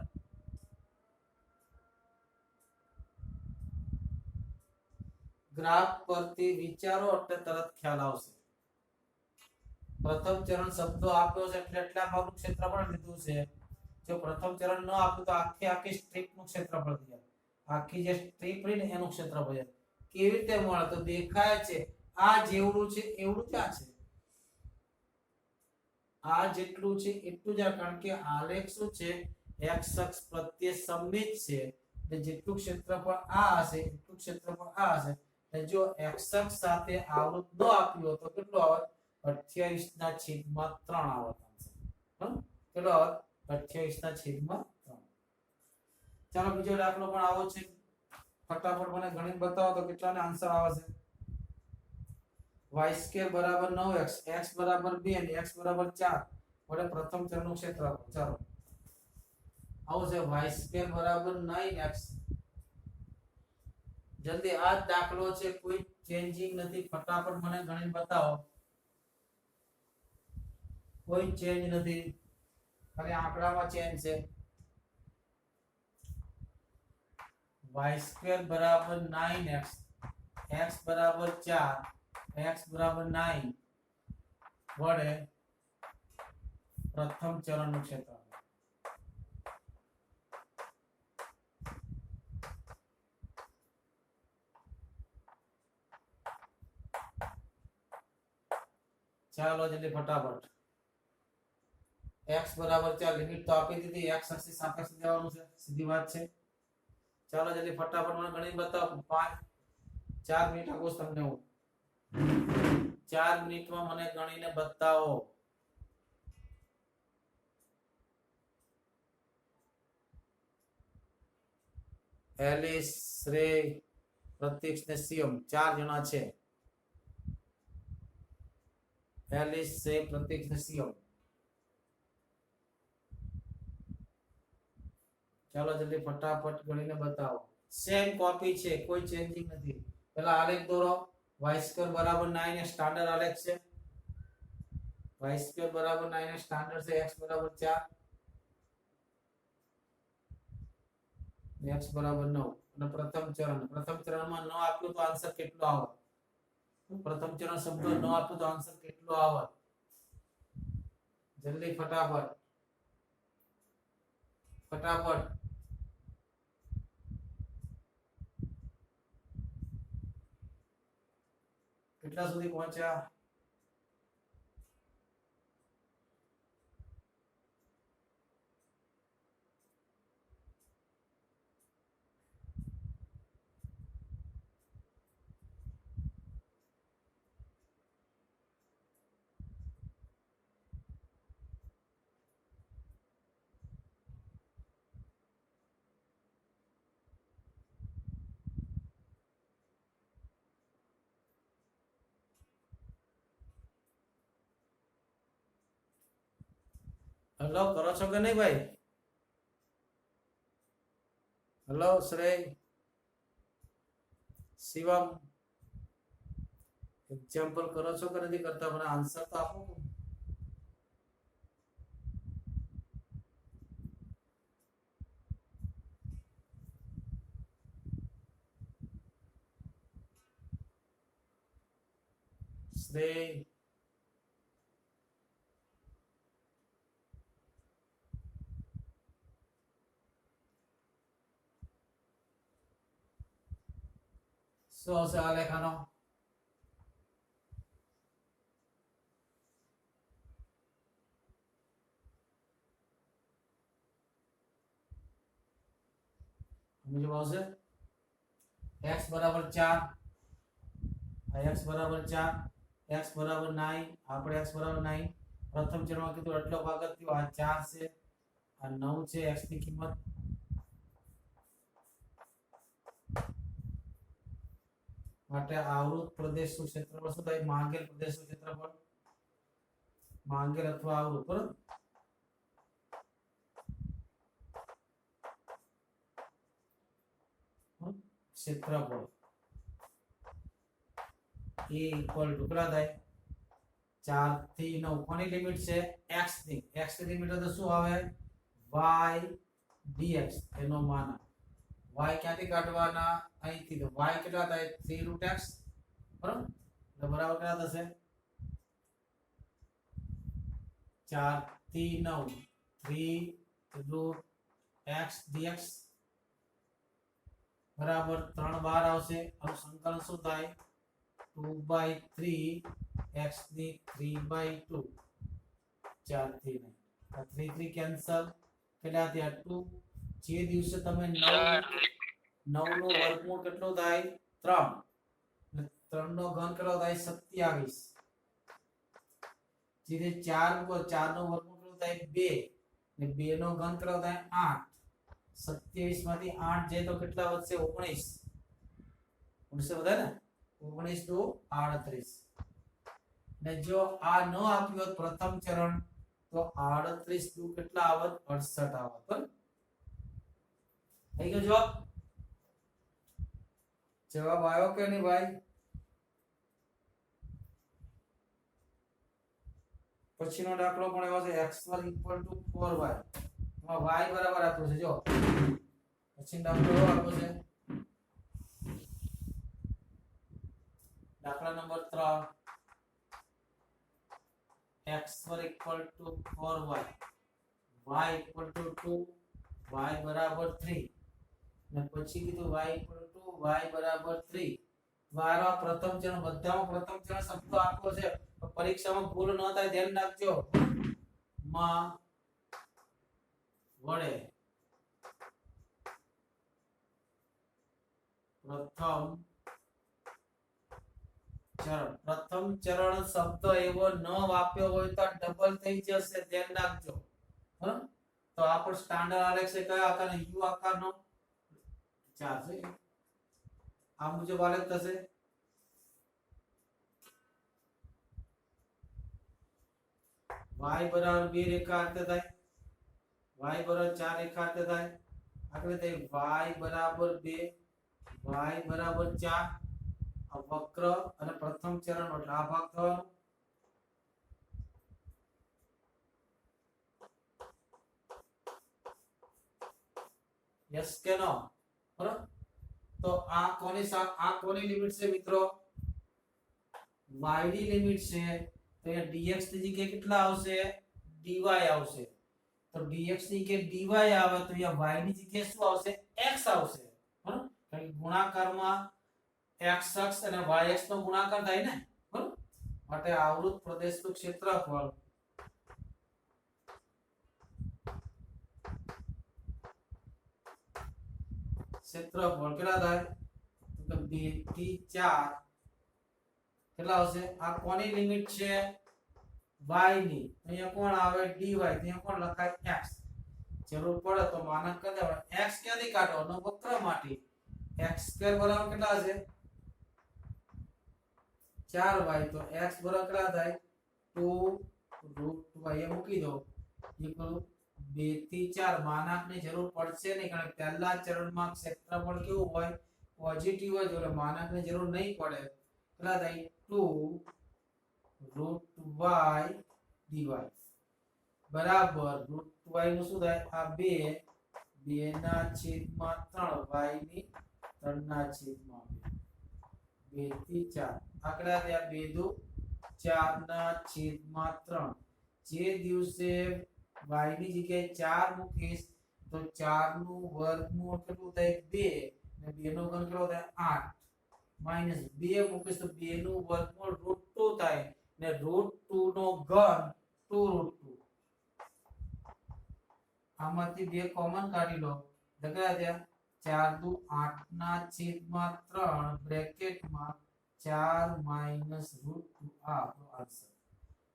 [SPEAKER 1] ગ્રાફ પરથી વિચારો એટલે તરત ખ્યાલ આવશે. પ્રથમ ચરણ શબ્દો આપ્યો છે એટલે એટલા ભાગનું ક્ષેત્રફળ લીધું છે. જો પ્રથમ ચરણ ન આપ્યું તો આખી સ્ટ્રીપ નું ક્ષેત્રફળ થઈ જાય, આખી જે સ્ટ્રીપ રહી ને એનું ક્ષેત્રફળ જાય. કેવી રીતે મળે, તો દેખાય છે આ જેવડું છે એવડું જ આ છે, આ જેટલું છે એટલું જ આ, કારણ કે આલેખ શું છે x અક્ષ પ્રત્યે સમમિત છે, એટલે જેટલું ક્ષેત્રફળ આ હશે એટલું ક્ષેત્રફળ આ હશે. એટલે જો x અક્ષ સાથે આવૃત ન આપ્યું તો કેટલું આવત, 28/3 આવત. કેટલો આવત, 28/3. ચાલો બીજો દાખલો પણ આવો છે, ફટાફટ મને ગણિત બતાવો તો કેટલાનો આન્સર આવે છે. y² બરાબર 9x, x બરાબર 2 અને x બરાબર 4 વડે પ્રથમ ચરનું ક્ષેત્રફળ. ચાલો આવો છે y² બરાબર 9x. જલ્દી આ દાખલો છે, કોઈ ચેન્જિંગ નથી, ફટાફટ મને ગણિત બતાવો. કોઈ ચેન્જ નથી, ખાલી આંકડામાં ચેન્જ છે. y² બરાબર 9x, x બરાબર 4, x બરાબર 9 વડે પ્રથમ ચરણનું ક્ષેત્રફળ. ચાલો જલ્દી ફટાફટ. x બરાબર 4 લિમિટ તો આપી દીધી, x અક્ષની સાપેક્ષે જવાનું છે, સીધી વાત છે. ચાલો જલ્દી ફટાફટ મને ગણી બતાવો. 4 મિનિટ આપો તમને હું. 4 મિનિટમાં મને ગણીને બતાવો. એલિસ, શ્રેય, પ્રતીક્ષ ને શિવમ 4 જણા છે. એલિસ, શ્રેય, પ્રતીક્ષ ને શિવમ. ચાલો જલ્દી ફટાફટ ગણીને બતાવો. સેમ કોપી છે, કોઈ ચેન્જિંગ નથી. પહેલા આલેખ દોરો. y² બરાબર 9 એ સ્ટાન્ડર્ડ આલેખ છે. y² બરાબર 9 એ સ્ટાન્ડર્ડ છે. x બરાબર 4, x બરાબર 9 અને પ્રથમ ચરણમાં ન આપ્યું તો આન્સર કેટલો આવે? પ્રથમ ચરણ શબ્દ ન આપ્યું તો આન્સર કેટલો આવે? જલ્દી ફટાફટ ફટાફટ. કેટલા સુધી પહોંચ્યા? હેલો, કરો છો કે નહીં ભાઈ? હેલો શ્રેય, શિવમ, એક્ઝામ્પલ કરો છો કે નથી કરતા? મને આન્સર તો આપો. શ્રેય, શું હશે આ લેખાનો? મુજબ આવશે x બરાબર 4, x બરાબર 4, x બરાબર 9, આપણે x બરાબર 9 પ્રથમ ચરણમાં કીધું એટલો ભાગ થયો. આ 4 છે, આ 9 છે. x ની કિંમત માટે આવૃત પ્રદેશનું ક્ષેત્રફળ શું થાય? માંગેલ પ્રદેશનું ક્ષેત્રફળ, માંગેલ અથવા આવૃત બરાબર. ક્ષેત્રફળ એ ઇક્વલ ટુ કેટલા થાય? 4 થી 9. કોની લિમિટ છે? x ની. x ની લિમિટ તો શું આવે? y dx. એનો માન y ક્યાંથી કાઢવાના? અહીંથી. તો y કેટલા થાય? 3 √x બરાબર. તો બરાબર કેટલા થશે? 4 થી 9 3 √x dx બરાબર 3 બાર આવશે. અને સંકલન શું થાય? 2/3 x ની 3/2. 4 થી 9 આ 3 3 કેન્સલ. કેટલા થયા? 2. જે દિવસે તમે 9 નું વર્ગમૂળ કેટલું થાય? 3. અને 3 નો ઘન કેટલો થાય? 27. જે 4 નો વર્ગમૂળ કેટલું થાય? 2. અને 2 નો ઘન કેટલો થાય? 8. 27 માંથી 8 જાય તો કેટલા વધશે? 19. 19 વધે ને? 19 * 2 = 38. ને જો આ ન આપ્યું હોત પ્રથમ ચરણ તો 38 * 2 કેટલા આવત? 68 આવત. બરાબર થઈ ગયો જવાબ? જવાબ આવ્યો કે નહીં ભાઈ? પછીનો દાખલો પણ એવો છે x2 = 4y. એમાં y બરાબર આપ્યું છે જો. પછીનો દાખલો એવો આપ્યો છે દાખલા number 3 x2 = 4y, y = 2, y બરાબર 3 ને પછી કીધું y બરાબર 3. વારો પ્રથમ ચરણ બધામાં પ્રથમ ચરણ શબ્દો આપ્યો છે તો પરીક્ષામાં ભૂલ ન થાય ધ્યાન રાખજો. માં વડે પ્રથમ ચરણ શબ્દ એવો ન વાપ્યો હોય તો ડબલ થઈ જશે ધ્યાન રાખજો. હા તો આ પણ સ્ટાન્ડર્ડ આલેખ છે કયા આકારનો યુ આકારનો 4 છે આ મુજબ આલેખ થશે. y બરાબર 2 રેખા અંતે થાય, y બરાબર 4 રેખા અંતે થાય. આગળ તે y બરાબર 2, y બરાબર 4 આ વક્ર અને પ્રથમ ચરણ એટલે આ ભાગ થવાનો. યસ કે નો બરાબર. તો આ કોની લિમિટ છે મિત્રો? y ની લિમિટ છે. તો અહીંયા dx ની જગ્યાએ કેટલા આવશે? dy આવશે. તો dx ની જગ્યાએ dy આવે તો અહીંયા y ની જગ્યાએ શું આવશે? x આવશે. બરાબર. કારણ કે ગુણાકારમાં x અક્ષ અને y અક્ષ નો ગુણાકાર થાય ને બરાબર. માટે આવૃત પ્રદેશનું ક્ષેત્રફળ કેટલા થાય? તો 2 થી 4 કેટલા આવશે? આ કોની લિમિટ છે? y ની. અહીંયા કોણ આવે? dy. અહીંયા કોણ લખાય? x. જરૂર પડે તો માનક કરી દેવાનું. x ક્યાંથી કાઢવાનો? વક્રમાંથી. x2 બરાબર કેટલા છે? 4y. તો x બરાબર કેટલા થાય? 2√y એ મૂકી દો ઇક્વલ 2 થી 4. માનાંકની જરૂર પડશે નહીં કારણ કે પહેલા ચરણમાં ક્ષેત્રફળ કેવું હોય? પોઝિટિવ હોય એટલે માનાંકની જરૂર નહીં પડે. કેટલા થાય? 2√y dy બરાબર √y નું શું થાય? આ 2/3 y ની 3/2 2 થી 4 આકડા થયા 2/4/3. જે દિવસે y ની જગ્યાએ 4 મૂકીશ તો 4 નું વર્ગમૂળ કેટલું થાય? 2 ને 2 નો ઘન કેટલો થાય? 8 માઈનસ 2 મૂકીશ તો 2 નું વર્ગમૂળ √2 થાય ને √2 નો ઘન 2√2. આમાંથી 2 કોમન કાઢી લો. કેટલા થયા? 4 દુ 8/3 બ્રેકેટમાં 4 માઈનસ √2 આ આન્સર.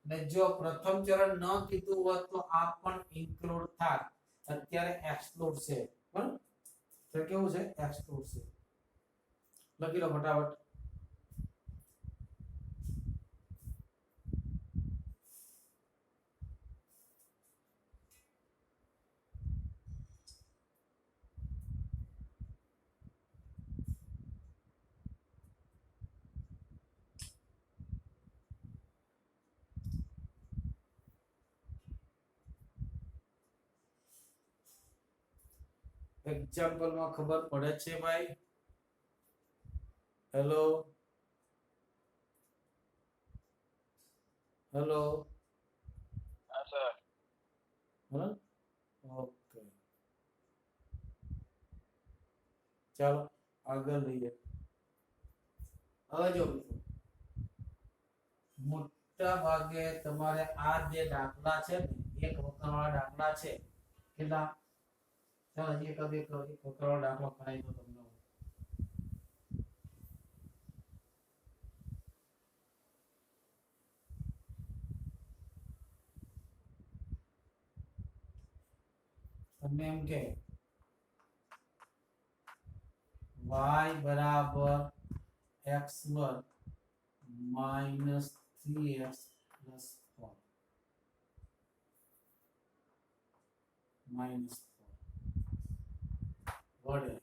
[SPEAKER 1] ને જો પ્રથમ ચરણ ન કીધું હોત તો આ પણ ઇન્ક્લુડ થાત. અત્યારે એક્સક્લુડ છે બરાબર. તો કેવું છે? એક્સક્લુડ છે. લખી લો ફટાફટ. એક્ઝામ્પલ માં ખબર પડે છે ભાઈ? Hello hello.
[SPEAKER 2] હા સર.
[SPEAKER 1] હા ઓકે ચાલો આગળ લઈએ. હવે જો મોટા ભાગે તમારે આ જે દાખલા છે ને એક વક્રવાળા દાખલા છે કેટલા? ચાલો હજી એક વક્રવાળો દાખલો કરાવી દો તમને. તમને એમ કે y બરાબર x2 minus 3x plus 4 minus 4 વડે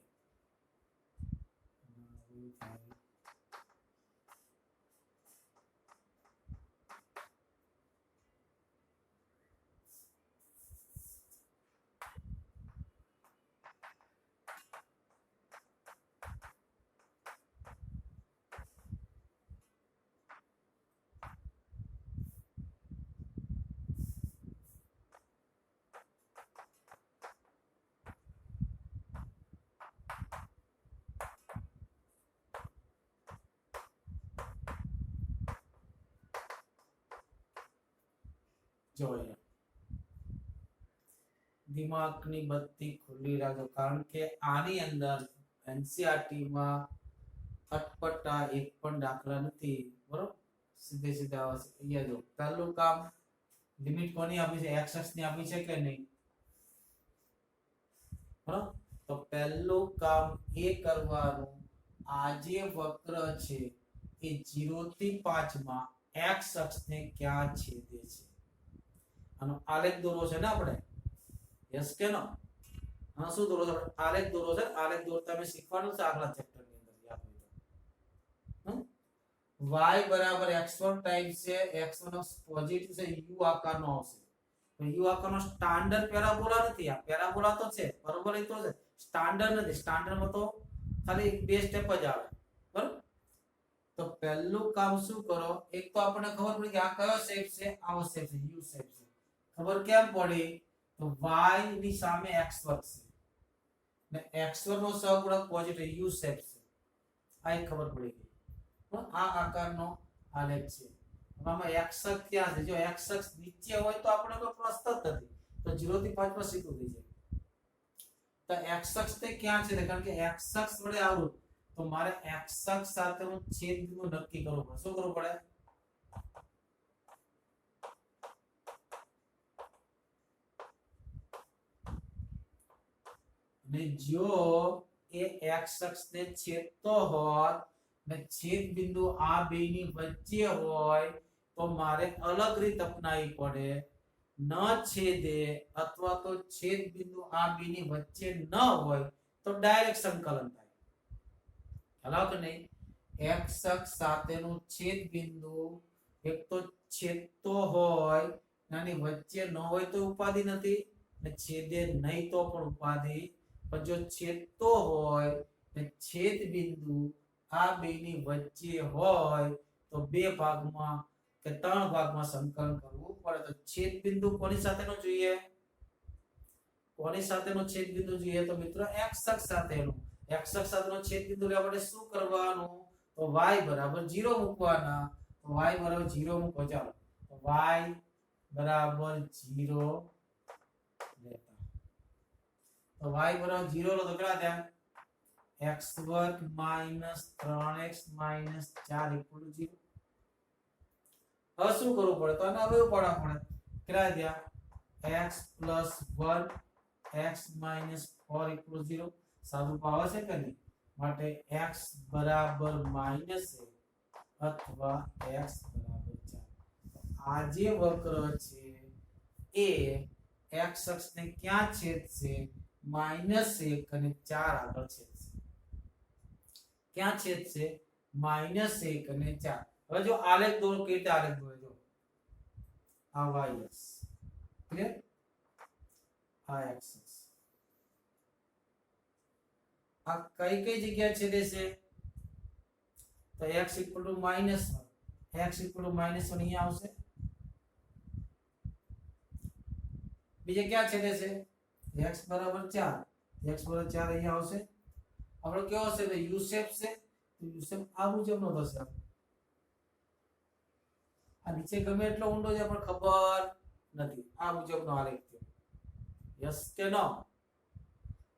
[SPEAKER 1] જોઈએ દિમાગની બત્તી ખુલ્લી રાખજો કારણ કે આની અંદર એનસીઆરટી માં અટપટા એક પણ દાખલા નથી બરોબર સીધે સીધા આવશે અહીંયા જો પહેલું કામ લિમિટ કોની આપી છે x અક્ષની આપી છે કે નહીં બરોબર તો પહેલું કામ એ કરવાનું આ જે વક્ર છે એ 0 થી 5 માં x અક્ષને ક્યાં છેદે છે આનો આલેખ દોરવો છે ને આપણે યસ કે નો હા શું દોરો છો આલેખ દોરો છે આલેખ દોરતા મેં શીખવાનું છે આગલા ચેપ્ટર ની અંદર યાદ હોય તો y બરાબર x1 ટાઈમ્સ છે x1 પોઝિટિવ છે u આકારનો આવશે તો u આકારનો સ્ટાન્ડર્ડ પેરાબોલા નથી આ પેરાબોલા તો છે બરોબર એ તો છે સ્ટાન્ડર્ડ નથી સ્ટાન્ડર્ડમાં તો ખાલી બે સ્ટેપ જ આવે બરોબર તો પહેલું કામ શું કરો એક તો આપણને ખબર પડી કે આ કયો શેપ છે આવો શેપ છે u શેપ છે ખબર કેમ પડી તો y ની સામે x વર્ગ છે ને x1 નો સહગુણક પોઝિટિવ u શેપ છે આ ખબર પડી ગઈ આ આકારનો આલેખ છે આમાં x અક્ષ ક્યાં છે જો x અક્ષ નીચે હોય તો આપણે કોઈ પ્રશ્ન જ નથી તો 0 થી 5 પર સીધું થઈ જાય તો x અક્ષ તે ક્યાં છે કારણ કે x અક્ષ વડે આવું તો મારે x અક્ષ સાથેનું છેદ બિંદુ નક્કી કરવું પડે શું કરવું પડે ને જો એ x અક્ષને છેદતો હોય ને છેદ બિંદુ આ બેની વચ્ચે હોય તો મારે અલગ રીત અપનાવી પડે ન છેદે અથવા તો છેદ બિંદુ આ બેની વચ્ચે ન હોય તો ડાયરેક્ટ સંકલન થાય ખ્યાલ કે નહીં x અક્ષ સાથેનું છેદ બિંદુ એક તો છેદતો હોય નાની વચ્ચે ન હોય તો ઉપાધિ નથી ને છેદે નહીં તો પણ ઉપાધિ પણ જો છેદતો હોય ને છેદ બિંદુ આ બેની વચ્ચે હોય તો બે ભાગમાં કે ત્રણ ભાગમાં સંકલન કરવું પડે તો છેદ બિંદુ કોની સાથેનો જોઈએ છેદ બિંદુ જોઈએ તો મિત્રો x અક્ષ સાથેનો x અક્ષ સાથેનો છેદ બિંદુ એટલે આપણે શું કરવાનું તો y બરાબર 0 મૂકવાના તો y બરાબર 0 મૂકો ચાલો તો y બરાબર 0 લેતા તો y બરાબર 0 લો તો કેટલા થયા x વર્ગ minus 3x minus 4 equal to 0 હવે શું કરવું પડે તો આને હવે ઉપાડવા પડે કેટલા થયા x plus 1 x minus 4 equal to 0 સાદું પાવે છે કે નહીં માટે x બરાબર માઈનસ અથવા x બરાબર 4 આ જે વક્ર છે એ x અક્ષને ક્યાં છેદશે -1 અને 4 આગળ છેદશે ક્યાં છેદશે -1 અને 4 હવે જો આલેખ દોરો કેવી રીતે આલેખ દોરે જો આ y અક્ષ ક્લિયર આ x અક્ષ આ કઈ કઈ જગ્યા છેદે છે તો x = -1 x = -1 અહીંયા આવશે બીજે ક્યાં છેદે છે x બરાબર 4 x બરાબર 4 અહીંયા આવશે આપણો કેવો છે તો u શેપ છે તો u શેપ આ મુજબનો થશે આ નીચે ગમે એટલો ઊંડો છે પણ ખબર નથી આ મુજબનો આલેખ છે યસ કે નો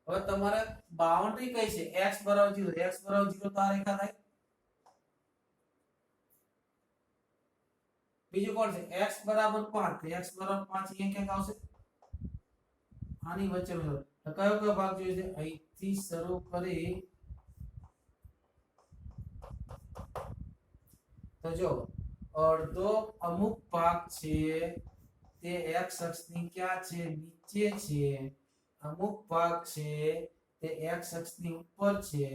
[SPEAKER 1] હવે તમારે બાઉન્ડ્રી કઈ છે x બરાબર 0 x બરાબર 0 તો આ રેખા થાય બીજું કોણ છે x બરાબર 5 તો x બરાબર 5 અહીંયા ક્યાંક આવશે આની વચ્ચેનો તો કયો કયો ભાગ જોઈએ છે અહીંથી શરૂ કરી તો જો અડધો અમુક ભાગ છે તે x અક્ષની ક્યાં છે નીચે છે અમુક ભાગ છે તે x અક્ષની ઉપર છે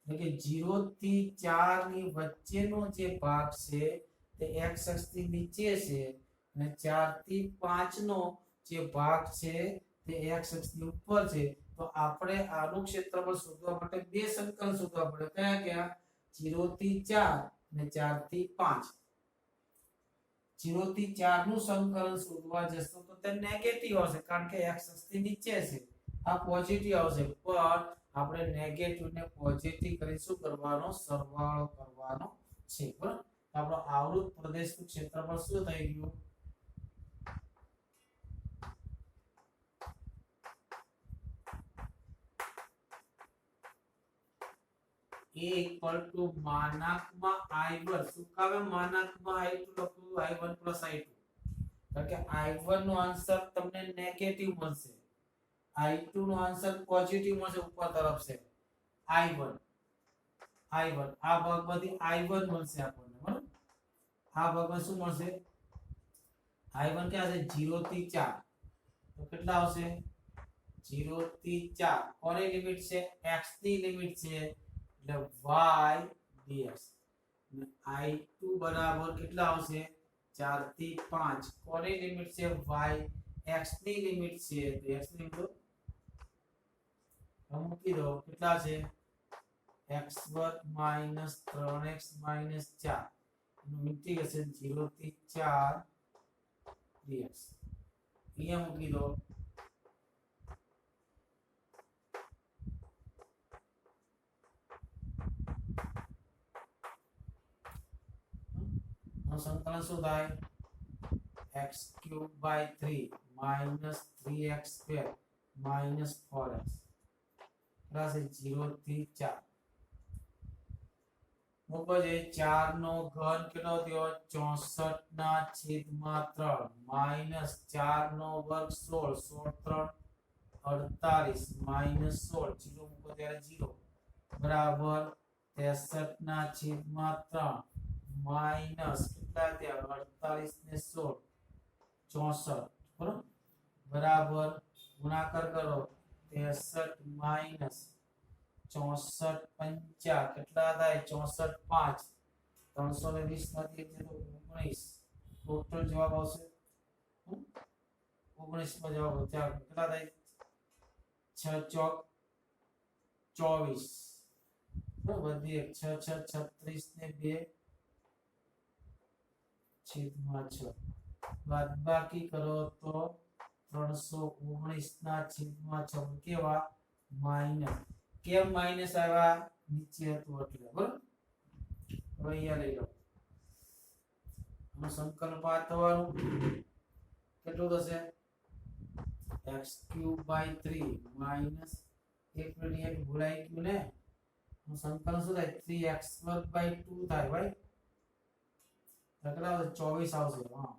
[SPEAKER 1] એટલે કે 0 થી 4 ની વચ્ચેનો જે ભાગ છે તે x અક્ષની નીચે છે અને 4 થી 5 નો જે ભાગ છે તે x અક્ષની ઉપર છે તો આપણે આનું ક્ષેત્રફળ શોધવા માટે બે સંકલન શોધવા પડે કયા 0 થી 4 અને 4 થી 5 0 થી 4 નું સંકલન શોધવા જશો તો તે નેગેટિવ આવશે કારણ કે x અક્ષની નીચે છે આ પોઝિટિવ આવશે પણ આપણે નેગેટિવ ને પોઝિટિવ કરી શું કરવાનો સરવાળો કરવાનો છે બરાબર આપણો આવૃત પ્રદેશનું ક્ષેત્રફળ શું થઈ ગયું a equal to માનાકમાં i1 શું કામે માનાકમાં i2 લખું i1 plus i2 કારણ કે i1 નો આન્સર તમને નેગેટિવ મળશે i2 નો આન્સર પોઝિટિવ મળશે ઉપર તરફ છે i1 આ ભાગમાંથી i1 મળશે આપણને બરાબર આ ભાગમાં શું મળશે i1 क्या છે 0 થી 4 તો કેટલા આવશે 0 થી 4 કોની લિમિટ છે x ની લિમિટ છે એટલે y dx i2 બરાબર કેટલા આવશે 4 થી 5 કોની લિમિટ છે y x ની લિમિટ છે તો x ની લિમિટ મૂકી દો કેટલા છે x2 3x 4 નું ઇન્ટિગ્રેશન 0 થી 4 dx અહીંયા મૂકી દો સંકલન શું થાય x³ / 3 -3x² -4x પ્લસ 0 થી 4 મૂકો જે 4 નો ઘન કેટલો થયો 64 ના છેદમાં 3 -4 નો વર્ગ 16 16 3 48 -16 0 મૂકો ત્યારે 0 બરાબર 63 ના છેદમાં 3 માઈનસ કેટલા થયા 48 ને 16 64 બરાબર બરાબર ગુણાકાર કરો 63 માઈનસ 64 5 કેટલા થાય 64 5 320 માંથી 19 ટોટલ જવાબ આવશે 19 માં જવાબ આવશે કેટલા થાય 6 ચોક 24 બરાબર 6 6 36 ને 2 છેદમાં 6 બાદબાકી કરો તો 319 ના છેદમાં 6 કેવા માઈનસ કેમ માઈનસ આવ્યા નીચે હતું એટલે બરાબર હવે અહીંયા લઈ લો આનું સંકલન પાડવાનું કેટલું થશે x³ / 3 - 1 મિનિટ ભૂલાઈ ગયું ને આનું સંકલન શું થાય 3x² / 2 થાય ભાઈ કેટલા 24 આવશે હા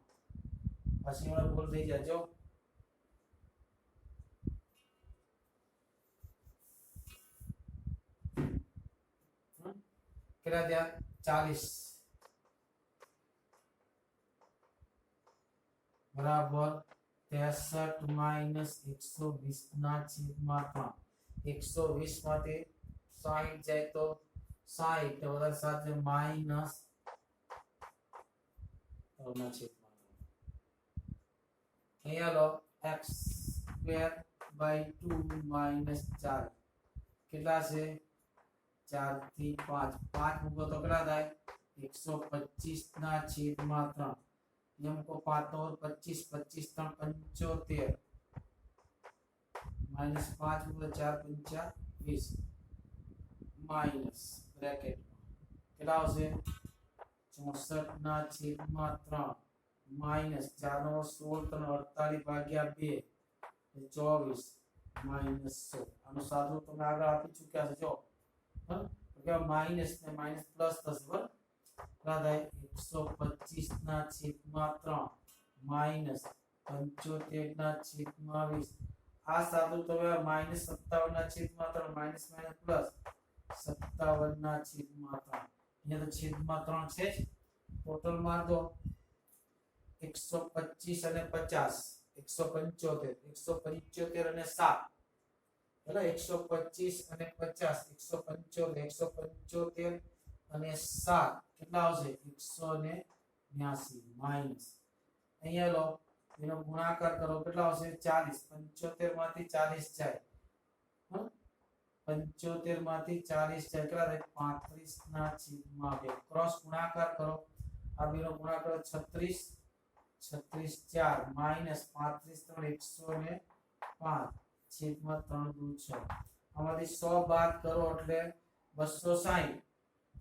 [SPEAKER 1] પછી મને ભૂલ થઈ જાય જો કેટલા થયા 40 બરાબર 63 -120 ના છેદમાં 3 120 માંથી 60 જાય તો 60 તો બધા સાથે માઈનસ ના છેદમાં અહીંયા લો x² / 2 - 4 કેટલા છે 4 થી 5 5 મૂકો તો કેટલા થાય 125 ના છેદમાં 3 એમ કો 5 और 25 25 3 75 -5 મૂકો 4 5 20 માઈનસ બ્રેકેટ કેટલા આવશે 64 ના છેદમાં 3 માઈનસ 4 નો 16 3 48 ભાગ્યા 2 24 માઈનસ 100 આનો સાદું તમે આગળ આપી ચૂક્યા છે જો કે માઈનસ ને માઈનસ પ્લસ થશે બરાબર કેટલા થાય 125 ના છેદમાં 3 માઈનસ 75 ના છેદમાં 20 આ સાદું તમે -57 ના છેદમાં 3 માઈનસ માઈનસ પ્લસ 57 ના છેદમાં 3 અહીંયા તો છેદમાં 3 છે ટોટલ માર દો 125 અને 50 175 175 અને 7 એટલે 125 અને 50 175 175 અને 7 કેટલા આવશે 182 માઈનસ અહીંયા લો એનો ગુણાકાર કરો કેટલા આવશે 40 75 માંથી 40 જાય 75 માંથી 40 જાય કેટલા થાય 35 ના છેદમાં 2 ક્રોસ ગુણાકાર કરો આ બેનો ગુણાકાર 36 36 4 માઈનસ 35 3 105 છેદમાં 3 દૂ 6 આમાંથી 100 બાદ કરો એટલે 260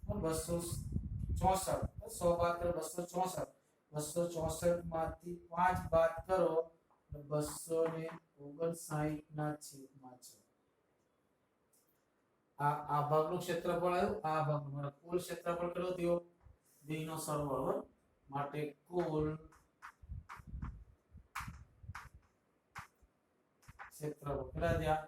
[SPEAKER 1] 264 100 બાદ કરો 264 264 માંથી 5 બાદ કરો એટલે 259 ના છેદમાં 6 આ ભાગનું ક્ષેત્રફળ આવ્યું, આ ભાગનું મારે કુલ ક્ષેત્રફળ કેટલો થયો? બેયનો સરવાળો બરાબર. માટે કુલ ક્ષેત્રફળ કેટલા થયા?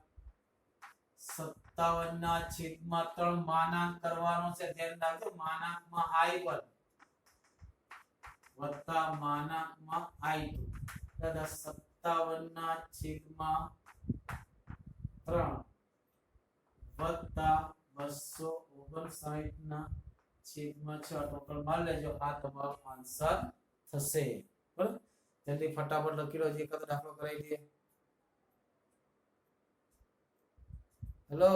[SPEAKER 1] 57 ના છેદમાં 3 માનાંક કરવાનો છે. ધ્યાન રાખજો, માનાંકમાં I1 વત્તા માનાંકમાં I2 દાદા 57 ના છેદમાં 3 વત્તા 259 ના છેદમાં 6 ટોટલ માર લેજો. આ તમારો આન્સર થશે. બરાબર, જલ્દી ફટાફટ લખી લો. જે કદ દાખલો કરાવી દઈએ. હેલો,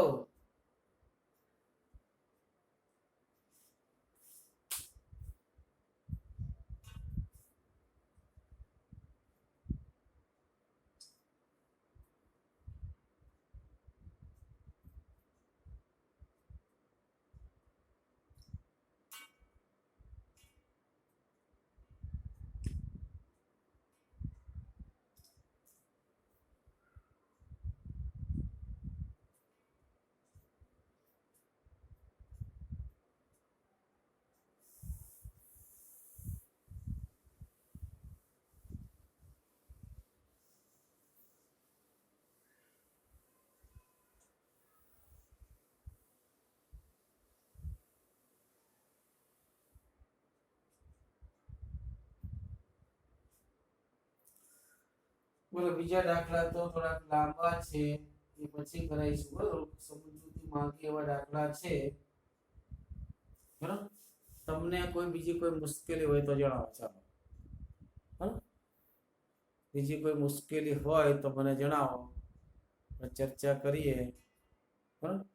[SPEAKER 1] બોલો બીજા દાખલા તો થોડાક લાંબા છે, એ પછી કરાવીશું. બરોબર, સમજૂતી માંગે એવા દાખલા છે. બરાબર, તમને કોઈ બીજી કોઈ મુશ્કેલી હોય તો જણાવો. ચાલો, બરાબર, બીજી કોઈ મુશ્કેલી હોય તો મને જણાવો, ચર્ચા કરીએ. બરાબર.